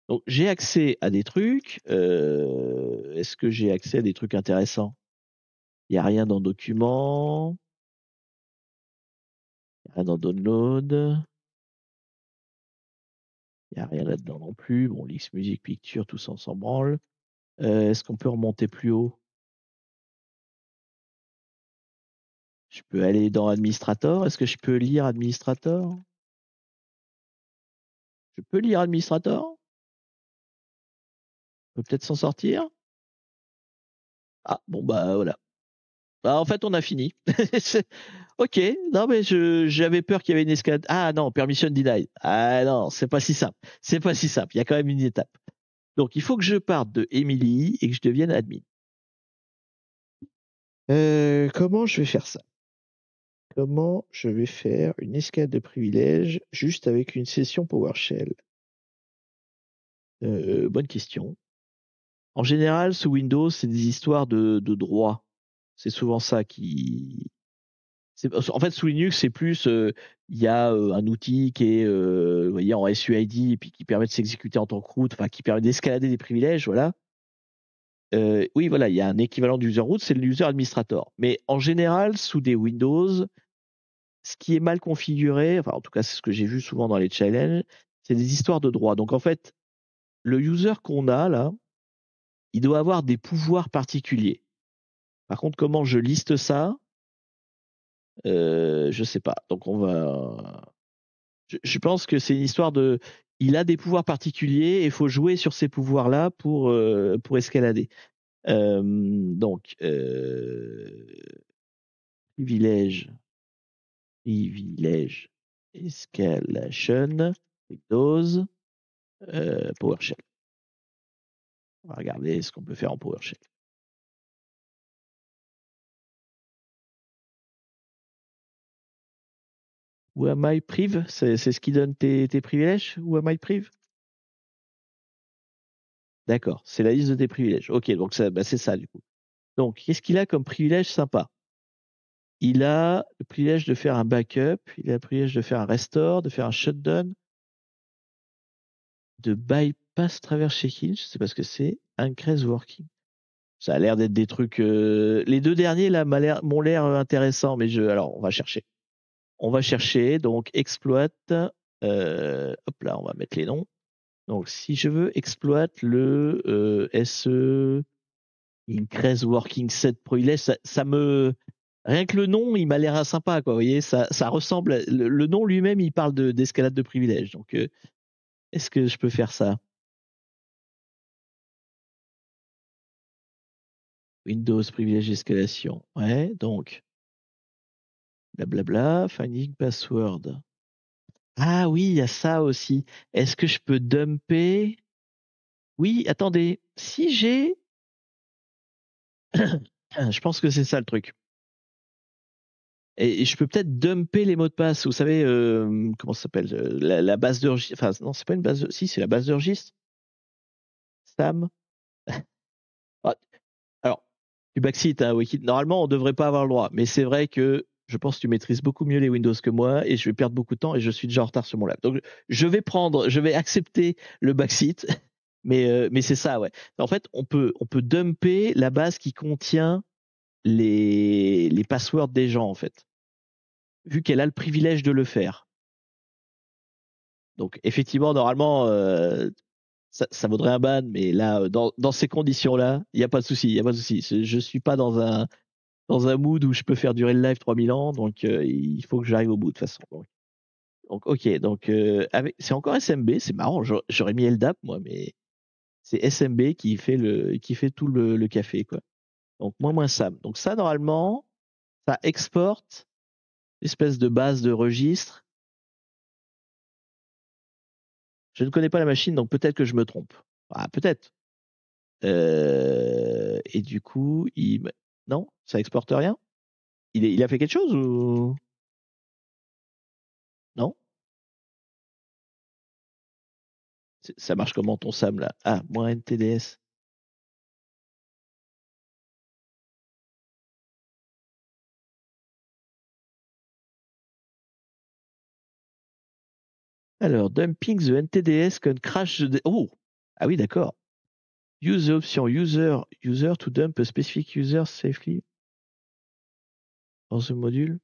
Donc j'ai accès à des trucs, est-ce que j'ai accès à des trucs intéressants? Il y a rien dans documents, il y a rien dans download, il y a rien là-dedans non plus. Bon, Lix Music, Picture, tout ça on s'en branle. Est-ce qu'on peut remonter plus haut? Je peux aller dans Administrator. Est-ce que je peux lire Administrator? Je peux lire Administrator? On peut peut-être s'en sortir? Ah bon, bah, voilà. Bah, en fait, on a fini. C'est OK, non mais j'avais peur qu'il y avait une escalade. Ah non, permission denied. Ah non, c'est pas si simple. C'est pas si simple, il y a quand même une étape. Donc il faut que je parte de Emily et que je devienne admin. Comment je vais faire ça? Comment je vais faire une escalade de privilèges juste avec une session PowerShell? Bonne question. En général, sous Windows, c'est des histoires de droits. C'est souvent ça qui en fait, sous Linux, c'est plus, il y a, un outil qui est, vous voyez, en SUID et puis qui permet de s'exécuter en tant que root, enfin qui permet d'escalader des privilèges, voilà. Oui, voilà, il y a un équivalent du user root, c'est le user administrator. Mais en général, sous des Windows, ce qui est mal configuré, enfin en tout cas c'est ce que j'ai vu souvent dans les challenges, c'est des histoires de droits. Donc en fait, le user qu'on a là, il doit avoir des pouvoirs particuliers. Par contre, comment je liste ça? Je sais pas. Donc on va je pense que c'est une histoire de il a des pouvoirs particuliers et il faut jouer sur ces pouvoirs-là pour escalader. Donc privilège privilège escalation Windows, PowerShell. On va regarder ce qu'on peut faire en PowerShell. Où am I priv? C'est ce qui donne tes privilèges? Où am I priv? D'accord, c'est la liste de tes privilèges. OK, donc ça, bah, c'est ça du coup. Donc qu'est-ce qu'il a comme privilège sympa? Il a le privilège de faire un backup, il a le privilège de faire un restore, de faire un shutdown, de bypass passe travers check-in, je sais pas ce que c'est. Increase working. Ça a l'air d'être des trucs. Les deux derniers là m'ont l'air intéressants, mais alors on va chercher. On va chercher donc exploite. Hop là, on va mettre les noms. Donc si je veux exploite le SE Increase Working Set Privilege, ça me rien que le nom, il m'a l'air sympa quoi. Vous voyez, ça ressemble. Le nom lui-même, il parle d'escalade de privilèges. Donc est-ce que je peux faire ça? Windows privilège escalation. Ouais, donc blablabla, finding password. Ah oui, il y a ça aussi. Est-ce que je peux dumper? Oui, attendez. Si j'ai. Je pense que c'est ça le truc. Et je peux peut-être dumper les mots de passe. Vous savez, comment ça s'appelle? La base de registre. Enfin, non, c'est pas une base de. Si, c'est la base de registre. Sam. Ah, alors, du backseat, hein, Wikid. Normalement, on devrait pas avoir le droit. Mais c'est vrai que je pense que tu maîtrises beaucoup mieux les Windows que moi et je vais perdre beaucoup de temps et je suis déjà en retard sur mon lab. Donc, je vais accepter le backseat. Mais c'est ça, ouais. En fait, on peut dumper la base qui contient les passwords des gens, en fait, vu qu'elle a le privilège de le faire. Donc, effectivement, normalement, ça vaudrait un ban, mais là, dans ces conditions-là, il n'y a pas de souci, il y a pas de souci. Je suis pas dans un mood où je peux faire durer le live 3000 ans, donc il faut que j'arrive au bout de toute façon. Donc ok, donc c'est encore SMB, c'est marrant, j'aurais mis LDAP moi, mais c'est SMB qui fait tout le café, quoi. Donc moins Sam. Donc ça, normalement, ça exporte l'espèce de base de registre. Je ne connais pas la machine, donc peut-être que je me trompe. Ah, peut-être. Et du coup, non, ça exporte rien. Il a fait quelque chose ou non? Ça marche comment ton Sam là? Ah, moins NTDS. Alors, dumping the NTDS can crash Oh! Ah oui, d'accord. Use the option user to dump a specific user safely dans ce module.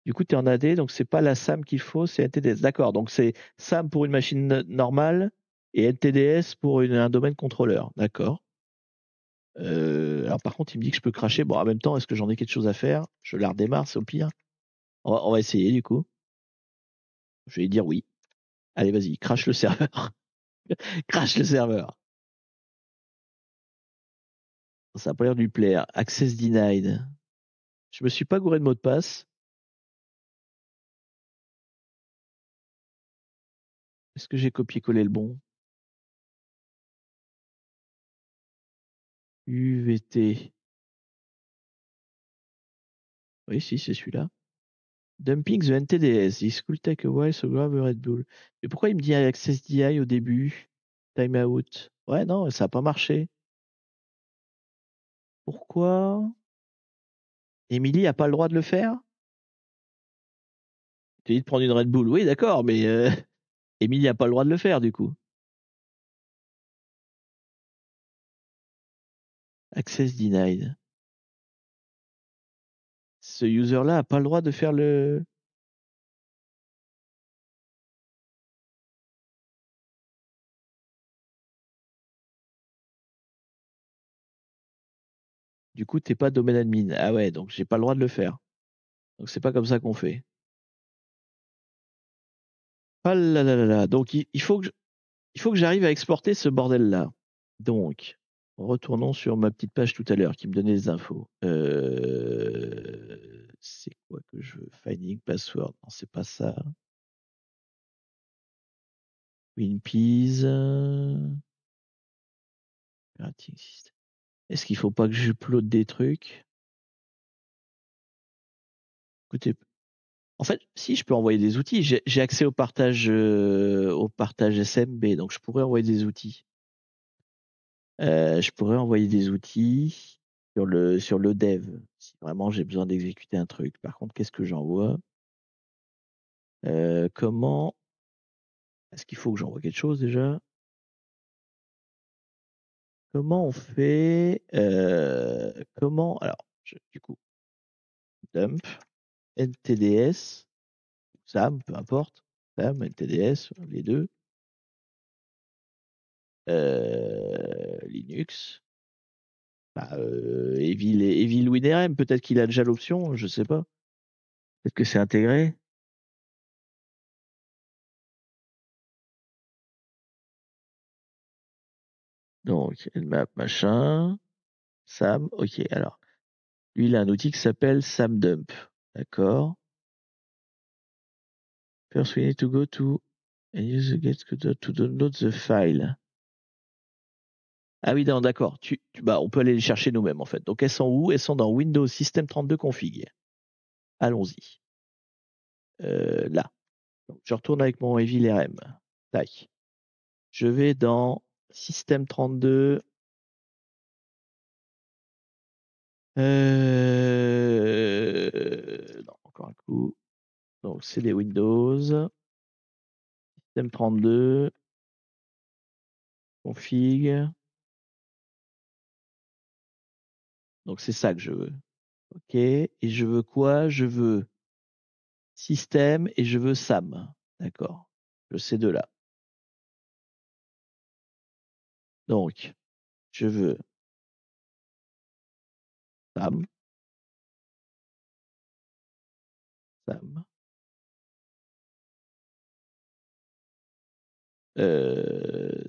Du coup, tu es en AD, donc c'est pas la SAM qu'il faut, c'est NTDS. D'accord, donc c'est SAM pour une machine normale et NTDS pour un domaine contrôleur. D'accord. Alors par contre, il me dit que je peux cracher. Bon, en même temps, est-ce que j'en ai quelque chose à faire? Je la redémarre, c'est au pire. On va essayer du coup. Je vais dire oui. Allez, vas-y, crache le serveur. Crache le serveur. Ça a pas l'air de lui plaire. Access denied. Je me suis pas gouré de mot de passe. Est-ce que j'ai copié-collé le bon? UVT. Oui, si, c'est celui-là. Dumping the NTDS. This could take a while, so grab a Red Bull. Mais pourquoi il me dit Access DI au début? Time out. Ouais, non, ça n'a pas marché. Pourquoi? Emily a pas le droit de le faire? Tu dis de prendre une Red Bull. Oui, d'accord, mais Emily a pas le droit de le faire du coup. Access denied. Ce user-là a pas le droit de faire le. Du coup, t'es pas domaine admin. Ah ouais, donc j'ai pas le droit de le faire. Donc c'est pas comme ça qu'on fait. Ah là là là là. Donc il faut que j'arrive à exporter ce bordel-là. Donc, retournons sur ma petite page tout à l'heure qui me donnait les infos. C'est quoi que je veux? Finding password. Non, c'est pas ça. WinPeas. Operating system. Est-ce qu'il faut pas que j'upload des trucs? Écoutez, en fait, si je peux envoyer des outils, j'ai accès au partage SMB, donc je pourrais envoyer des outils. Je pourrais envoyer des outils sur le dev, si vraiment j'ai besoin d'exécuter un truc. Par contre, qu'est-ce que j'envoie? Comment Est-ce qu'il faut que j'envoie quelque chose déjà? Comment on fait alors, du coup, dump, NTDS, SAM, peu importe, SAM, NTDS, les deux, Linux, Evil WinRM, peut-être qu'il a déjà l'option, je sais pas. Peut-être que c'est intégré. Donc, Nmap, machin, SAM, ok, alors. Lui, il a un outil qui s'appelle SAMDump. D'accord. First, we need to go to and use the get to download the file. Ah oui, non, d'accord. On peut aller les chercher nous-mêmes, en fait. Donc, elles sont où? Elles sont dans Windows System 32 config. Allons-y. Là. Donc, je retourne avec mon Evil RM. Tac. Je vais dans System 32. Non, encore un coup. Donc, c'est des Windows. System 32. Config. Donc, c'est ça que je veux. OK. Et je veux quoi? Je veux système et je veux SAM. D'accord. Ces deux-là. Donc, je veux SAM. SAM.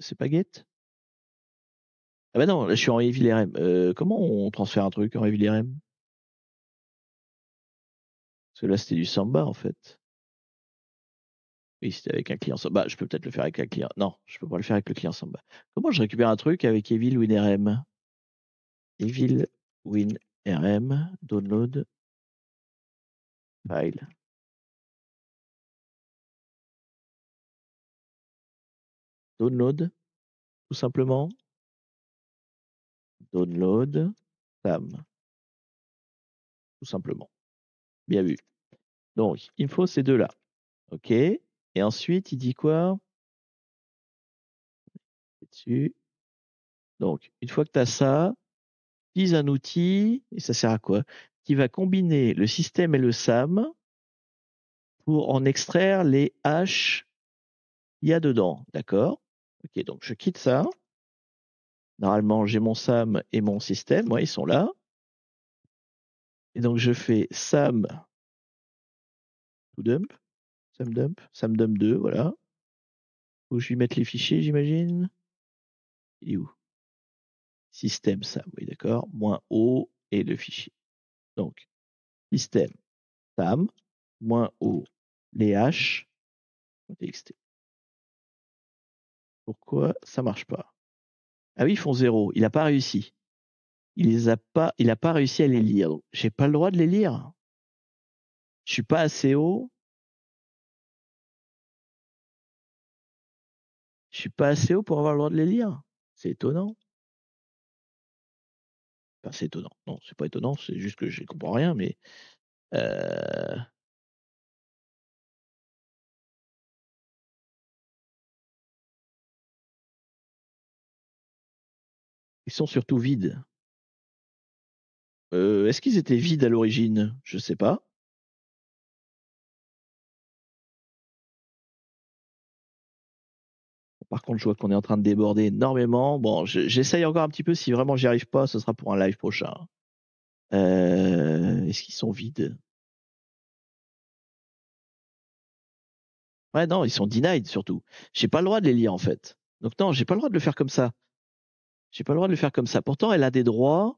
C'est pas get? Ah bah non, là je suis en Evil RM. Comment on transfère un truc en Evil RM? Parce que là c'était du Samba en fait. Oui, c'était avec un client Samba. Je peux peut-être le faire avec un client. Non, je peux pas le faire avec le client Samba. Comment je récupère un truc avec Evil WinRM? Evil WinRM, download, file. Download, tout simplement. Download, SAM, tout simplement. Bien vu. Donc, il me faut ces deux-là. OK. Et ensuite, il dit quoi? Dessus. Donc, une fois que tu as ça, utilise un outil, et ça sert à quoi? Qui va combiner le système et le SAM pour en extraire les haches qu'il y a dedans. D'accord? Ok, donc je quitte ça. Normalement, j'ai mon SAM et mon système. Ouais, ils sont là. Et donc, je fais SAM to dump, SAM dump 2, voilà. Où je vais mettre les fichiers, j'imagine. Il est où? Système SAM, oui, d'accord. Moins O et le fichier. Donc, système SAM, moins O, les haches, txt. Pourquoi ça marche pas? Ah oui, ils font 0. Il n'a pas réussi. Il a pas réussi à les lire. Donc, j'ai pas le droit de les lire. Je suis pas assez haut. Je suis pas assez haut pour avoir le droit de les lire. C'est étonnant. Enfin, c'est étonnant. Non, c'est pas étonnant. C'est juste que je comprends rien, mais euh, ils sont surtout vides. Est-ce qu'ils étaient vides à l'origine? Je sais pas. Par contre, je vois qu'on est en train de déborder énormément. Bon, j'essaye encore un petit peu. Si vraiment j'y arrive pas, ce sera pour un live prochain. Est-ce qu'ils sont vides? Ouais, non, ils sont denied surtout. J'ai pas le droit de les lire en fait. Donc non, j'ai pas le droit de le faire comme ça. J'ai pas le droit de le faire comme ça. Pourtant, elle a des droits.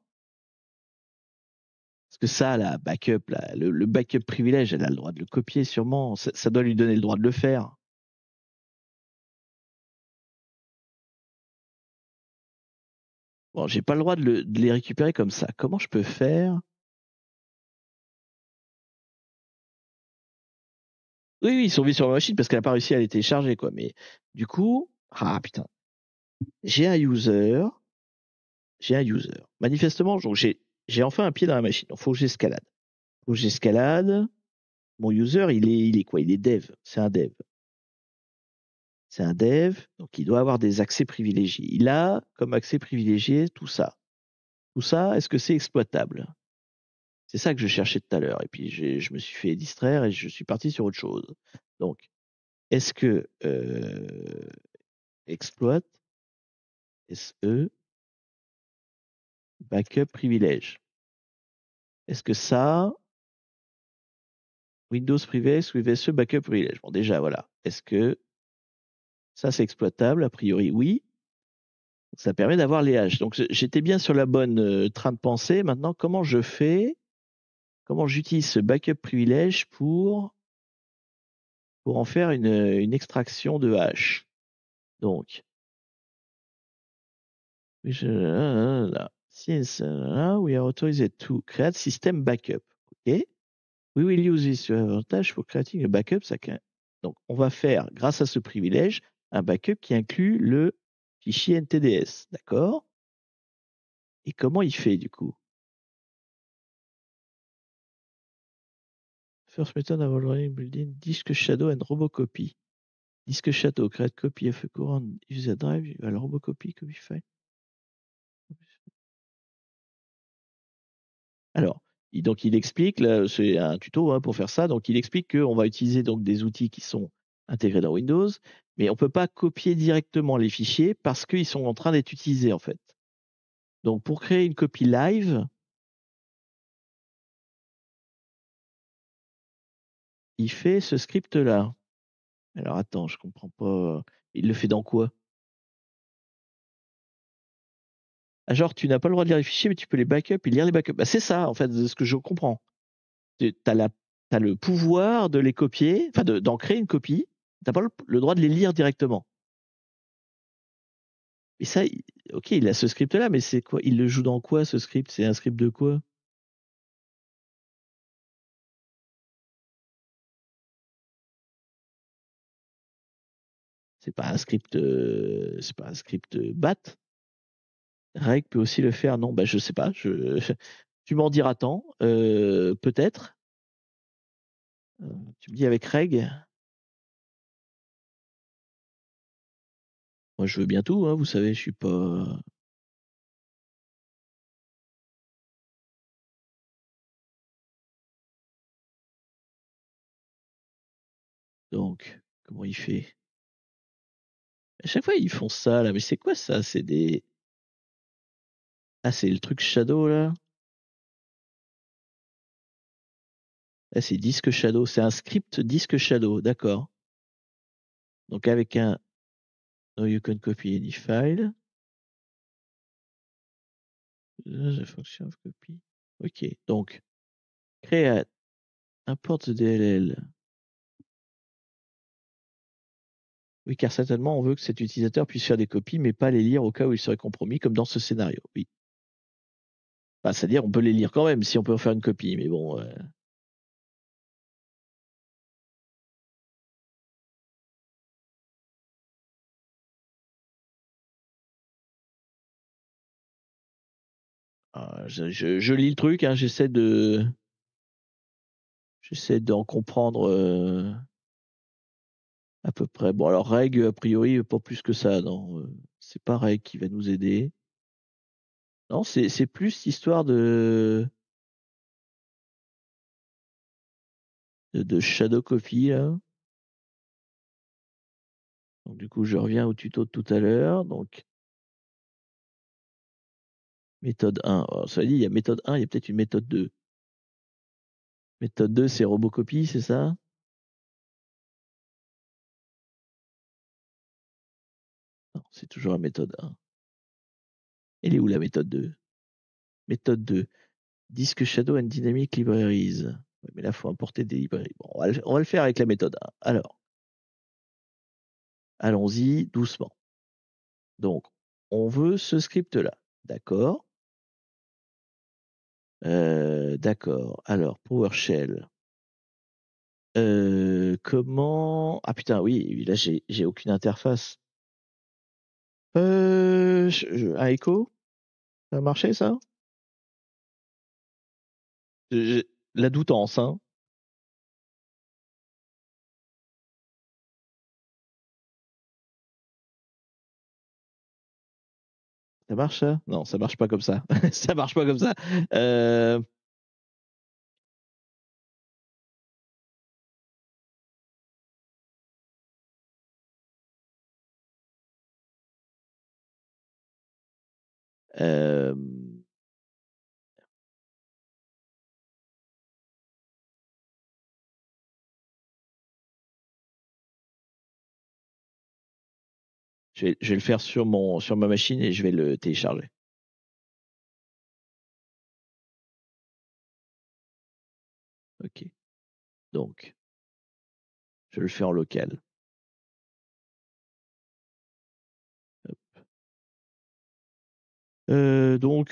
Parce que ça, la backup, le backup privilège, elle a le droit de le copier sûrement. Ça doit lui donner le droit de le faire. Bon, j'ai pas le droit de les récupérer comme ça. Comment je peux faire? Oui, oui, ils sont mis sur ma machine parce qu'elle a pas réussi à les télécharger, quoi. Mais du coup, ah putain, j'ai un user, j'ai un user. Manifestement, donc j'ai enfin un pied dans la machine. Donc faut que j'escalade. Faut que j'escalade. Mon user, il est quoi? Il est dev. C'est un dev. C'est un dev, donc il doit avoir des accès privilégiés. Il a comme accès privilégié tout ça. Tout ça, est-ce que c'est exploitable? C'est ça que je cherchais tout à l'heure. Et puis je me suis fait distraire et je suis parti sur autre chose. Donc, est-ce que exploit, SE, backup privilège? Est-ce que ça, Windows Privilege with SE backup privilège? Bon, déjà, voilà. Est-ce que ça, c'est exploitable? A priori, oui. Ça permet d'avoir les haches. Donc, j'étais bien sur la bonne train de pensée. Maintenant, comment je fais? Comment j'utilise ce backup privilège pour en faire une extraction de hash? Donc, since we are authorized to create system backup. OK? We will use this advantage for creating a backup. Donc, on va faire, grâce à ce privilège, un backup qui inclut le fichier NTDS. D'accord? Et comment il fait, du coup? First method of running building disk shadow and robocopy. Disk shadow create copy of a current user drive, al robocopy copy file. Alors, donc il explique, là, c'est un tuto pour faire ça, donc il explique qu'on va utiliser donc des outils qui sont intégrés dans Windows, mais on ne peut pas copier directement les fichiers parce qu'ils sont en train d'être utilisés en fait. Donc pour créer une copie live, il fait ce script-là. Alors attends, je comprends pas. Il le fait dans quoi? Ah, genre, tu n'as pas le droit de lire les fichiers, mais tu peux les backup et lire les backups. Bah, c'est ça, en fait, de ce que je comprends. Tu as le pouvoir de les copier, enfin d'en créer une copie. Tu n'as pas le droit de les lire directement. Et ça, ok, il a ce script-là, mais c'est quoi? Il le joue dans quoi, ce script? C'est un script de quoi? C'est pas un script BAT. Reg peut aussi le faire. Non, bah je sais pas. Tu m'en diras tant. Peut-être. Tu me dis avec Reg. Moi, je veux bien tout. Hein, vous savez, je suis pas. Donc, comment il fait? À chaque fois, ils font ça là. Mais c'est quoi ça? C'est des. Ah, c'est le truc Shadow là. Ah, c'est Disk Shadow. C'est un script Disk Shadow. D'accord. Donc avec un No you can copy any file. The function of copy. Ok. Donc create import the DLL. Oui, car certainement on veut que cet utilisateur puisse faire des copies, mais pas les lire au cas où il serait compromis, comme dans ce scénario. Oui. Enfin, c'est-à-dire on peut les lire quand même si on peut en faire une copie, mais bon. Je lis le truc, hein, j'essaie d'en comprendre à peu près. Bon, alors règle a priori pas plus que ça, non. C'est pas règle qui va nous aider. Non, c'est plus histoire de shadow copy là. Donc du coup, je reviens au tuto de tout à l'heure. Donc méthode 1. Alors, ça dit, il y a méthode 1, il y a peut-être une méthode 2. Méthode 2, c'est robocopie, c'est ça? Non, c'est toujours la méthode 1. Elle est où la méthode 2? Méthode 2. Disk Shadow and Dynamic Libraries. Ouais, mais là, il faut importer des librairies. Bon, on va le faire avec la méthode 1. Alors, allons-y doucement. Donc, on veut ce script-là. D'accord. D'accord. Alors, PowerShell. Comment. Ah putain, oui, là, j'ai aucune interface. Un écho? Ça a marché, ça? La doutance, hein. Ça marche ça? Non, ça marche pas comme ça. Ça marche pas comme ça. Euh, je vais le faire sur ma machine et je vais le télécharger. Ok. Donc, je le fais en local. Donc,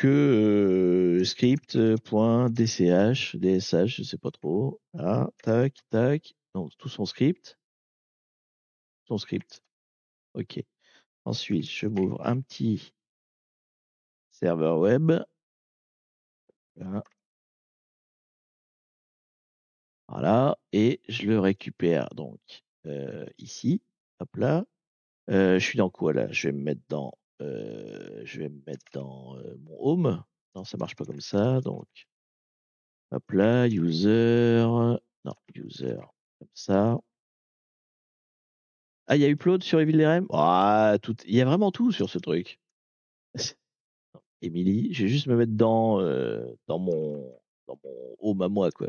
script.dch, DSH, je sais pas trop. Là, tac, tac. Donc, tout son script. Son script. Ok. Ensuite, je m'ouvre un petit serveur web. Là. Voilà. Et je le récupère donc ici. Hop là. Je suis dans quoi là? Je vais me mettre dans mon home. Non, ça marche pas comme ça. Donc, hop là, user. Non, user. Comme ça. Ah, il y a Upload sur Evil RM? Ah, tout. Il y a vraiment tout sur ce truc. Emily, je vais juste me mettre dans mon home à moi, quoi.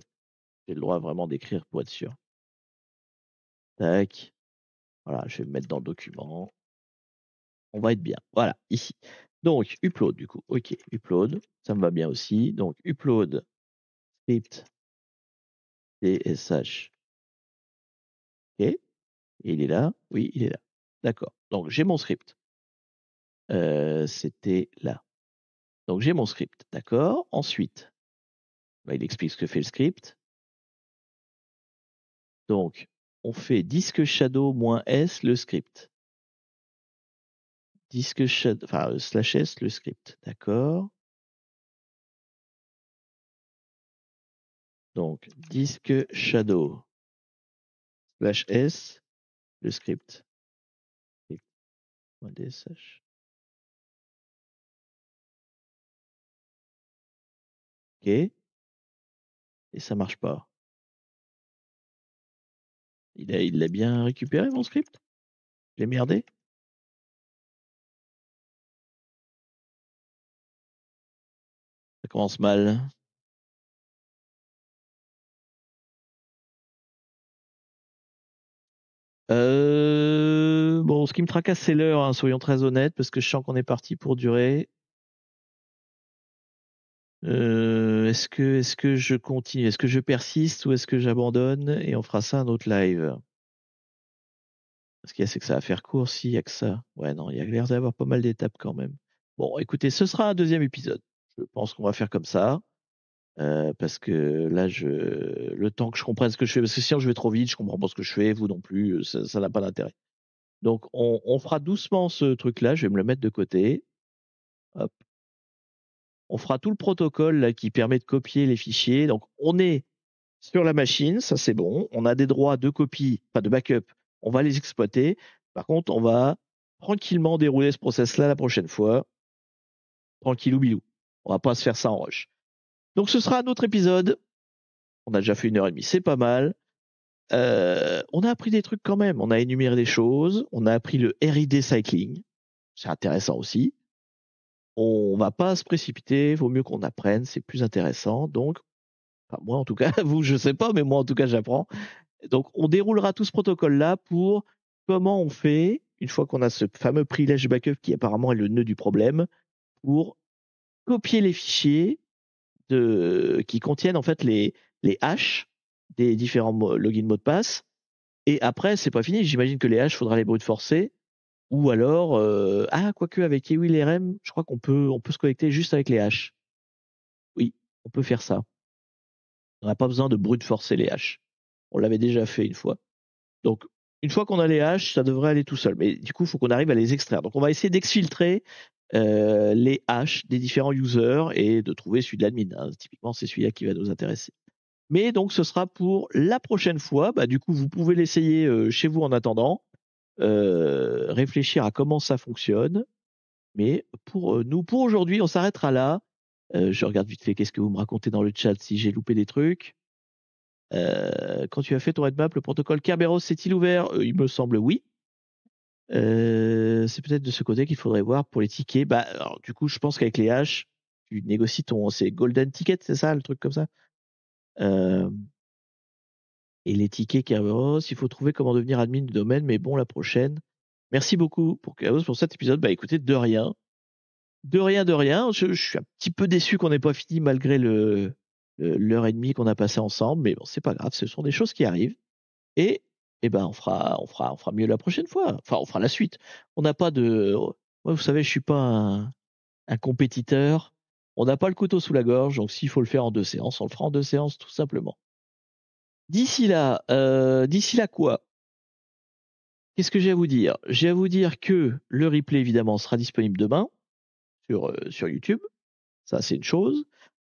J'ai le droit vraiment d'écrire pour être sûr. Tac. Voilà, je vais me mettre dans le document. On va être bien. Voilà, ici. Donc, upload, du coup. OK, upload. Ça me va bien aussi. Donc, upload script DSH. OK. Et il est là? Oui, il est là. D'accord. Donc, j'ai mon script. C'était là. Donc, j'ai mon script. D'accord. Ensuite, bah, il explique ce que fait le script. Donc, on fait disque shadow -s le script. Disque shadow, enfin, /s le script. D'accord. Donc, disque shadow /s le script. .dsh. OK. Et ça marche pas. Il l'a bien récupéré, mon script? Je l'ai merdé? Ça commence mal. Bon, ce qui me tracasse, c'est l'heure, hein, soyons très honnêtes, parce que je sens qu'on est parti pour durer. Est-ce que je continue? Est-ce que je persiste ou est-ce que j'abandonne et on fera ça un autre live? Ce qu'il y a, c'est que ça va faire court s'il y a que ça. Ouais, non, il y a l'air d'avoir pas mal d'étapes quand même. Bon, écoutez, ce sera un deuxième épisode. Je pense qu'on va faire comme ça. Parce que là, le temps que je comprenne ce que je fais, parce que sinon je vais trop vite, je comprends pas ce que je fais, vous non plus, ça n'a pas d'intérêt. Donc on fera doucement ce truc-là, je vais me le mettre de côté. Hop. On fera tout le protocole là, qui permet de copier les fichiers. Donc on est sur la machine, ça c'est bon. On a des droits de copie, pas de backup. On va les exploiter. Par contre, on va tranquillement dérouler ce process-là la prochaine fois. Tranquillou bilou. On va pas se faire ça en rush. Donc ce sera un autre épisode. On a déjà fait 1 heure et demie, c'est pas mal. On a appris des trucs quand même. On a énuméré des choses. On a appris le RID cycling. C'est intéressant aussi. On va pas se précipiter. Vaut mieux qu'on apprenne. C'est plus intéressant. Donc, enfin, moi en tout cas, vous, je sais pas, mais moi en tout cas, j'apprends. Donc, on déroulera tout ce protocole-là pour comment on fait, une fois qu'on a ce fameux privilège backup qui apparemment est le nœud du problème, pour copier les fichiers qui contiennent en fait les hashes des différents logins mots de passe. Et après, c'est pas fini. J'imagine que les hashes, faudra les brute forcer. Ou alors, quoique avec EwilRM, je crois on peut se connecter juste avec les hashes. Oui, on peut faire ça. On n'a pas besoin de brute forcer les hashes. On l'avait déjà fait une fois. Donc, une fois qu'on a les hashes, ça devrait aller tout seul. Mais du coup, il faut qu'on arrive à les extraire. Donc, on va essayer d'exfiltrer les hashes des différents users et de trouver celui de l'admin. Hein. Typiquement, c'est celui-là qui va nous intéresser. Mais donc, ce sera pour la prochaine fois. Bah, du coup, vous pouvez l'essayer chez vous en attendant. Réfléchir à comment ça fonctionne. Mais pour aujourd'hui, on s'arrêtera là. Je regarde vite fait qu'est-ce que vous me racontez dans le chat si j'ai loupé des trucs. Quand tu as fait ton headmap, le protocole Kerberos s'est-il ouvert? Il me semble oui. C'est peut-être de ce côté qu'il faudrait voir pour les tickets. Bah, alors, du coup, je pense qu'avec les haches, tu négocies c'est Golden Ticket, c'est ça, le truc comme ça? Euh, et les tickets Kerberos, il faut trouver comment devenir admin du domaine, mais bon, la prochaine. Merci beaucoup pour Chaos pour cet épisode. Bah, écoutez, de rien. De rien, de rien. Je suis un petit peu déçu qu'on n'ait pas fini malgré l'heure et demie qu'on a passé ensemble, mais bon, c'est pas grave, ce sont des choses qui arrivent. Et, ben, on fera mieux la prochaine fois. Enfin, on fera la suite. On n'a pas de, moi, vous savez, je suis pas un compétiteur. On n'a pas le couteau sous la gorge, donc s'il faut le faire en 2 séances, on le fera en 2 séances, tout simplement. D'ici là quoi? Qu'est-ce que j'ai à vous dire? J'ai à vous dire que le replay, évidemment, sera disponible demain sur YouTube. Ça, c'est une chose.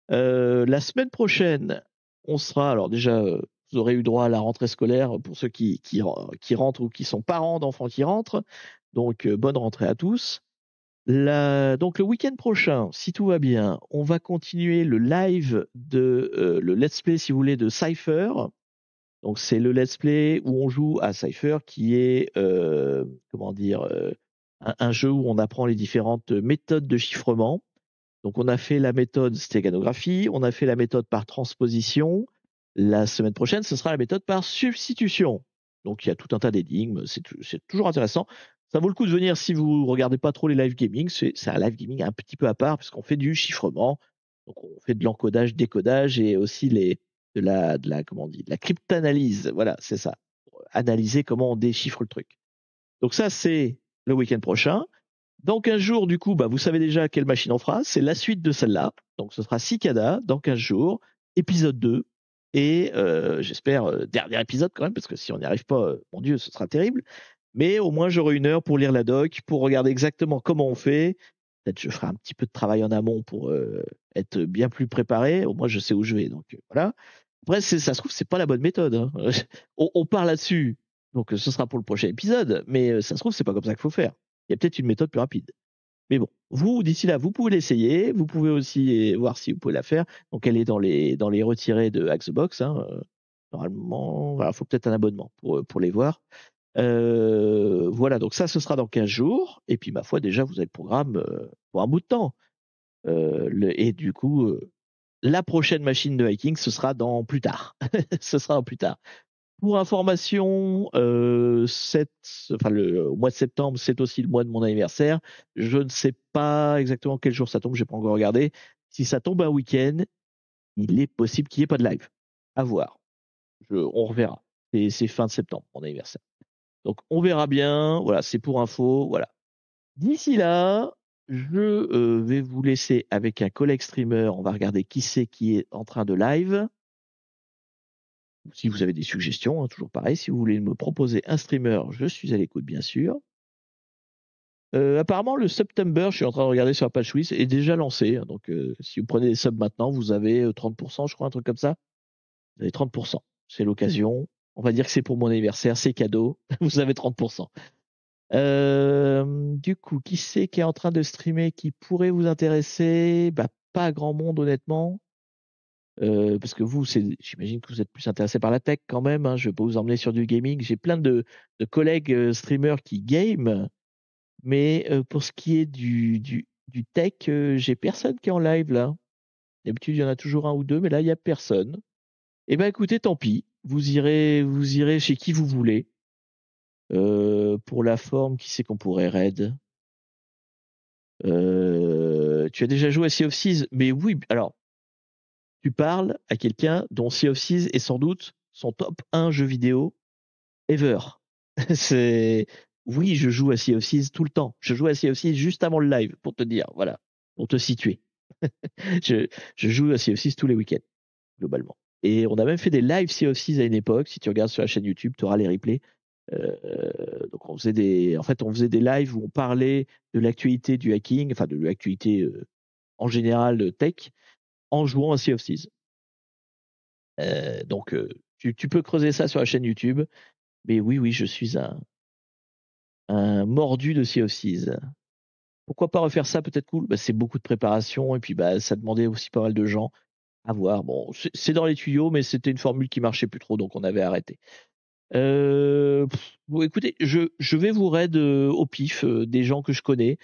La semaine prochaine, on sera, alors déjà, vous aurez eu droit à la rentrée scolaire pour ceux qui rentrent ou qui sont parents d'enfants qui rentrent. Donc, bonne rentrée à tous. Donc, le week-end prochain, si tout va bien, on va continuer le live le let's play, si vous voulez, de Cypher. Donc, c'est le let's play où on joue à Cypher, qui est, comment dire, un jeu où on apprend les différentes méthodes de chiffrement. Donc, on a fait la méthode stéganographie, on a fait la méthode par transposition. La semaine prochaine, ce sera la méthode par substitution. Donc, il y a tout un tas d'énigmes. C'est toujours intéressant. Ça vaut le coup de venir si vous regardez pas trop les live gaming. C'est un live gaming un petit peu à part puisqu'on fait du chiffrement. Donc, on fait de l'encodage, décodage et aussi comment on dit, de la cryptanalyse. Voilà, c'est ça. Pour analyser comment on déchiffre le truc. Donc, ça, c'est le week-end prochain. Dans 15 jours, du coup, bah, vous savez déjà quelle machine on fera. C'est la suite de celle-là. Donc, ce sera Cicada dans 15 jours, épisode 2. Et j'espère, dernier épisode quand même, parce que si on n'y arrive pas, mon Dieu, ce sera terrible. Mais au moins, j'aurai 1 heure pour lire la doc, pour regarder exactement comment on fait. Peut-être je ferai un petit peu de travail en amont pour être bien plus préparé. Au moins, je sais où je vais. Donc, voilà. Après, ça se trouve, c'est pas la bonne méthode, hein. On part là-dessus. Donc, ce sera pour le prochain épisode. Mais ça se trouve, c'est pas comme ça qu'il faut faire. Il y a peut-être une méthode plus rapide. Mais bon, vous, d'ici là, vous pouvez l'essayer. Vous pouvez aussi voir si vous pouvez la faire. Donc, elle est dans les retirés de Hacksbox, hein. Normalement, il faut peut-être un abonnement pour les voir. Voilà, donc ça, ce sera dans 15 jours. Et puis, ma foi, déjà, vous avez le programme pour un bout de temps. Et du coup, la prochaine machine de hiking, ce sera dans plus tard. Ce sera en plus tard. Pour information, au mois de septembre, c'est aussi le mois de mon anniversaire. Je ne sais pas exactement quel jour ça tombe, j'ai pas encore regardé. Si ça tombe un week-end, il est possible qu'il n'y ait pas de live. À voir. On reverra. C'est fin de septembre, mon anniversaire. Donc on verra bien. Voilà, c'est pour info. Voilà. D'ici là, je vais vous laisser avec un collègue streamer. On va regarder qui c'est qui est en train de live. Si vous avez des suggestions, hein, toujours pareil. Si vous voulez me proposer un streamer, je suis à l'écoute, bien sûr. Apparemment, le September, je suis en train de regarder sur la page Swiss, est déjà lancé. Hein. Donc, si vous prenez des subs maintenant, vous avez 30%, je crois, un truc comme ça. Vous avez 30%. C'est l'occasion. On va dire que c'est pour mon anniversaire, c'est cadeau. Vous avez 30%. Du coup, qui c'est qui est en train de streamer qui pourrait vous intéresser? Bah, pas grand monde, honnêtement. Parce que vous, j'imagine que vous êtes plus intéressé par la tech quand même. Hein. Je vais pas vous emmener sur du gaming. J'ai plein de collègues streamers qui game, mais pour ce qui est du tech, j'ai personne qui est en live là. D'habitude, il y en a toujours un ou deux, mais là, il y a personne. Eh ben, écoutez, tant pis. Vous irez chez qui vous voulez. Pour la forme, qui c'est qu'on pourrait raid? Tu as déjà joué à Sea of Thieves? Mais oui, alors, tu parles à quelqu'un dont Sea of Thieves est sans doute son top 1 jeu vidéo ever. C'est oui, je joue à Sea of Thieves tout le temps. Je joue à Sea of Thieves juste avant le live pour te dire, voilà, pour te situer. je, je joue à Sea of Thieves tous les week-ends globalement. Et on a même fait des live Sea of Thieves à une époque. Si tu regardes sur la chaîne YouTube, tu auras les replays. Donc on faisait des lives où on parlait de l'actualité du hacking, enfin de l'actualité en général tech, en jouant à Sea of Thieves. Donc tu peux creuser ça sur la chaîne YouTube. Mais oui, je suis un mordu de Sea of Thieves. Pourquoi pas refaire ça, peut-être cool? Bah, c'est beaucoup de préparation et puis, bah, ça demandait aussi pas mal de gens. À voir. Bon, c'est dans les tuyaux, mais c'était une formule qui marchait plus trop, donc on avait arrêté. Bon, écoutez, je vais vous raid au pif des gens que je connais.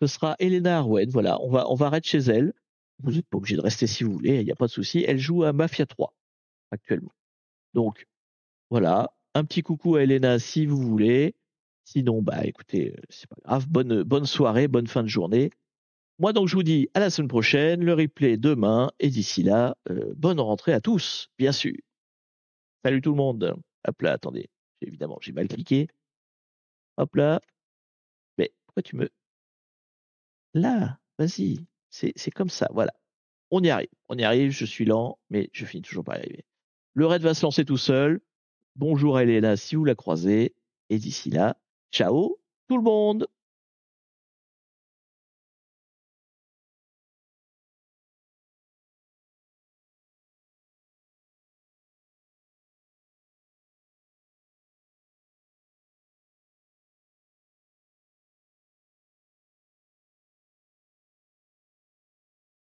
Ce sera Elena Arwen, voilà. On va raid chez elle. Vous n'êtes pas obligé de rester si vous voulez, il n'y a pas de souci. Elle joue à Mafia 3 actuellement. Donc voilà, un petit coucou à Elena si vous voulez. Sinon, bah écoutez, c'est pas grave. Bonne soirée, bonne fin de journée. Moi donc je vous dis à la semaine prochaine, le replay demain, et d'ici là, bonne rentrée à tous, bien sûr. Salut tout le monde. Hop là, attendez. Évidemment, j'ai mal cliqué. Hop là. Mais pourquoi tu me... Là, vas-y. C'est comme ça, voilà. On y arrive. On y arrive, je suis lent, mais je finis toujours par y arriver. Le raid va se lancer tout seul. Bonjour à Elena si vous la croisez. Et d'ici là, ciao tout le monde.